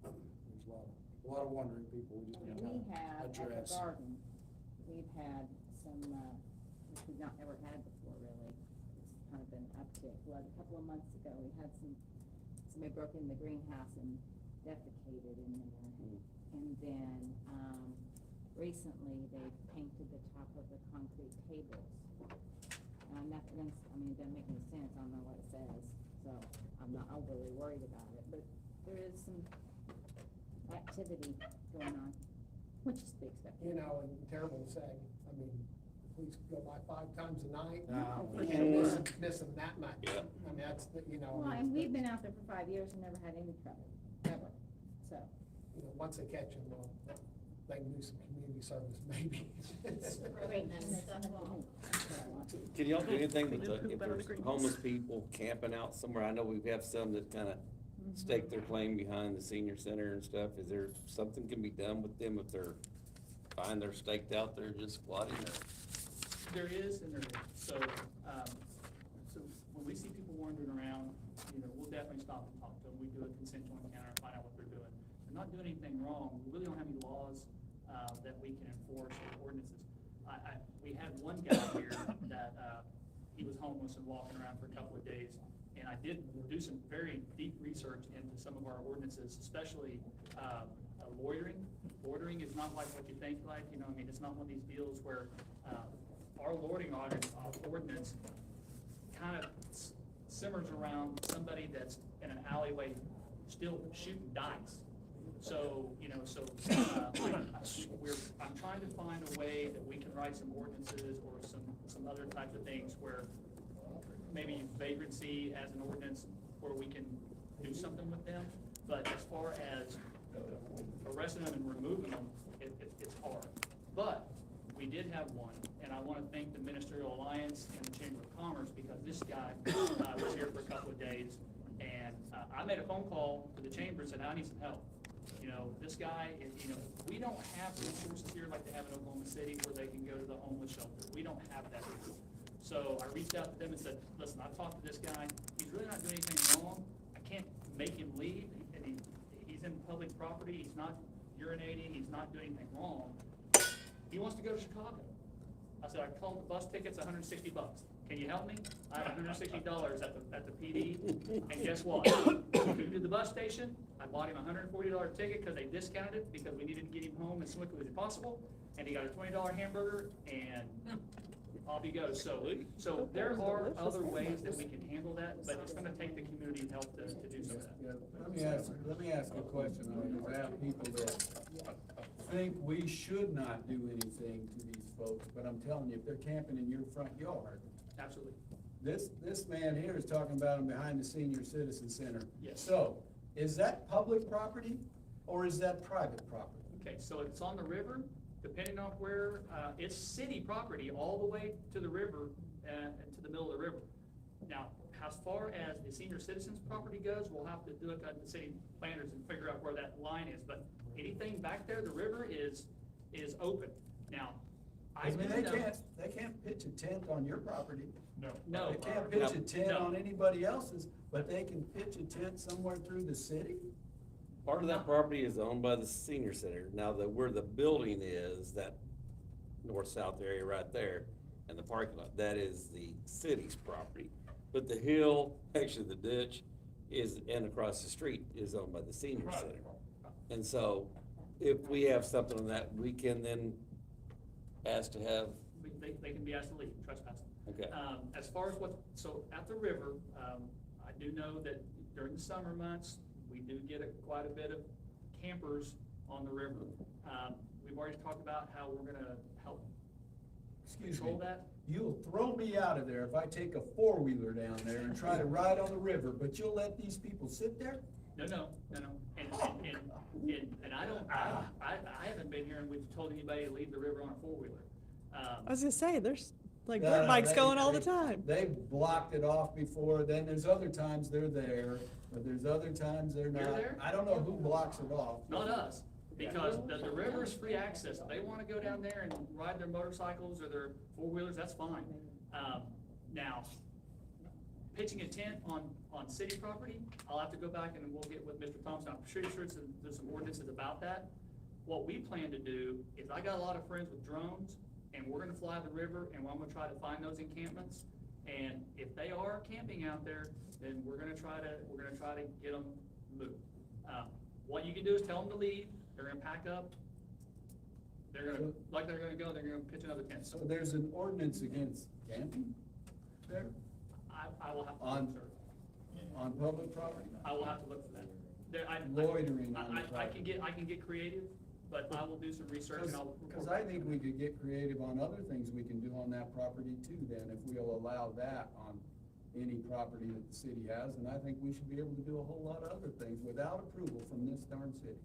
but there's a lot of wandering people we just need to We kind have, of at the address. garden, we've had some, which we've not ever had before, really. It's kind of been uptick. Well, a couple of months ago, we had somebody broke in the greenhouse and defecated in there. And then, recently, they painted the top of the concrete tables. And I'm not gonna, I mean, it doesn't make any sense, I don't know what it says, so I'm not overly worried about it, but there is some activity going on, which is to be expected. You know, and terrible to say, I mean, police go by 5 times a night. No. You're missing that much. Yeah. I mean, that's, you know. Well, and we've been out there for 5 years and never had any trouble, ever, so. You know, once they catch them, well, they can do some community service, maybe. Can y'all do anything with if there's homeless people camping out somewhere? I know we have some that kind of stake their claim behind the senior center and stuff. Is there something can be done with them if they're staked out there just squatting there? There is and there is. So when we see people wandering around, you know, we'll definitely stop and talk to them. We do a consensual encounter and find out what they're doing. They're not doing anything wrong. We really don't have any laws that we can enforce or ordinances. We had one guy here that he was homeless and walking around for a couple of days, and I did do some very deep research into some of our ordinances, especially loitering. Loitering is not like what you think like, you know, I mean, it's not one of these deals where our loitering ordinance kind of simmers around somebody that's in an alleyway still shooting dice. So, you know, I'm trying to find a way that we can write some ordinances or some other types of things where maybe vagrancy as an ordinance, where we can do something with them. But as far as arresting them and removing them, it's hard. But we did have one, and I want to thank the Ministerial Alliance and the Chamber of Commerce, because this guy was here for a couple of days, and I made a phone call to the chamber and said, I need some help. You know, this guy, you know, we don't have resources here like they have in Oklahoma City where they can go to the homeless shelter. We don't have that here. So I reached out to them and said, listen, I've talked to this guy. He's really not doing anything wrong. I can't make him leave, and he's in public property. He's not urinating. He's not doing anything wrong. He wants to go to Chicago. I said, I called the bus tickets, $160. Can you help me? I have $160 at the PD, and guess what? We did the bus station. I bought him a $140 ticket because they discounted it because we needed to get him home as quickly as possible, and he got a $20 hamburger, and off he goes. So there are other ways that we can handle that, but it's gonna take the community help to do some of that. Yeah, let me ask a question, because I have people that think we should not do anything to these folks, but I'm telling you, if they're camping in your front yard. Absolutely. This man here is talking about them behind the Senior Citizen Center. Yes. So, is that public property, or is that private property? Okay, so it's on the river, depending on where, it's city property all the way to the river and to the middle of the river. Now, as far as the senior citizens property goes, we'll have to look at the city planners and figure out where that line is, but anything back there, the river is open. Now, I mean, they can't pitch a tent on your property. No. They can't pitch a tent on anybody else's, but they can pitch a tent somewhere through the city? Part of that property is owned by the senior center. Now, where the building is, that north-south area right there, and the parking lot, that is the city's property. But the hill, actually the ditch, and across the street is owned by the senior Right. center. And so, if we have something on that, we can then ask to have, They can be asked to leave, trespassing. okay. As far as so at the river, I do know that during the summer months, we do get quite a bit of campers on the river. We've already talked about how we're gonna help Excuse control me. that. You'll throw me out of there if I take a four-wheeler down there and try to ride on the river, but you'll let these people sit there? No. And I don't, I haven't been here and we've told anybody to leave the river on a four-wheeler. I was gonna say, there's like No, dirt no, bikes they- going all the they- time. They've blocked it off before, then there's other times they're there, but there's other times they're You're not. there? I don't know who blocks it off. Not us, because the river is free access. If they wanna go down there and ride their motorcycles or their four-wheelers, that's fine. Now, pitching a tent on city property, I'll have to go back and we'll get with Mr. Thompson. I'm pretty sure there's some ordinances about that. What we plan to do is, I got a lot of friends with drones, and we're gonna fly the river, and I'm gonna try to find those encampments. And if they are camping out there, then we're gonna try to get them moved. What you can do is tell them to leave, they're gonna pack up, they're gonna pitch another tent. So there's an ordinance against camping there I will have to On- look, sir. on public property? I will have to look for that. Loitering on the I can get creative, but I will do some research and I'll. Because I think we could get creative on other things we can do on that property too then, if we'll allow that on any property that the city has, and I think we should be able to do a whole lot of other things without approval from this darn city.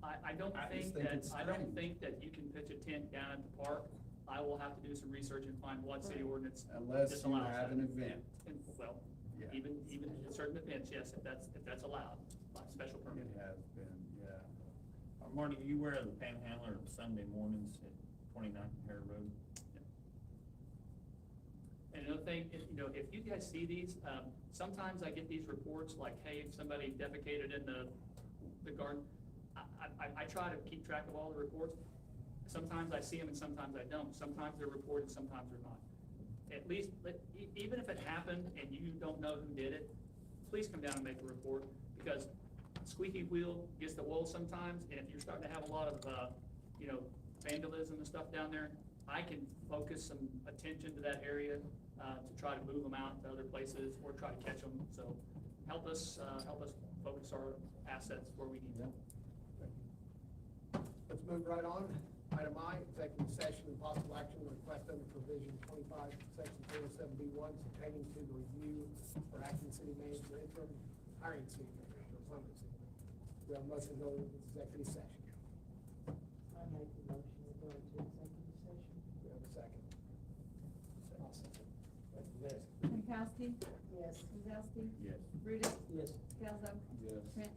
I don't I think just think that, it's I don't strange. think that you can pitch a tent down at the park. I will have to do some research and find what city ordinance Unless you disallows have that. an event. And, well, Yeah. even at certain events, yes, if that's allowed, by special permit. It has been, yeah. Marty, are you aware of the Panhandler Sunday mornings at 29th Harrah Road? And another thing, if you guys see these, sometimes I get these reports like, hey, somebody defecated in the garden. I try to keep track of all the reports. Sometimes I see them and sometimes I don't. Sometimes they're reported, sometimes they're not. At least, even if it happened and you don't know who did it, please come down and make a report, because squeaky wheel gets the oil sometimes, and if you're starting to have a lot of, vandalism and stuff down there, I can focus some attention to that area, to try to move them out to other places or try to catch them. So help us focus our assets where we need them. Let's move right on. Item I, executive session and possible action on request under provision 25, section 407B1, pertaining to the review for acting city manager interim hiring city manager or something. We have a motion to go into executive session. I make the motion to go into executive session. We have a second. I'll second. Pinkowski? Yes. Wazowski? Yes. Brutus? Yes. Kelso? Yes. Trent?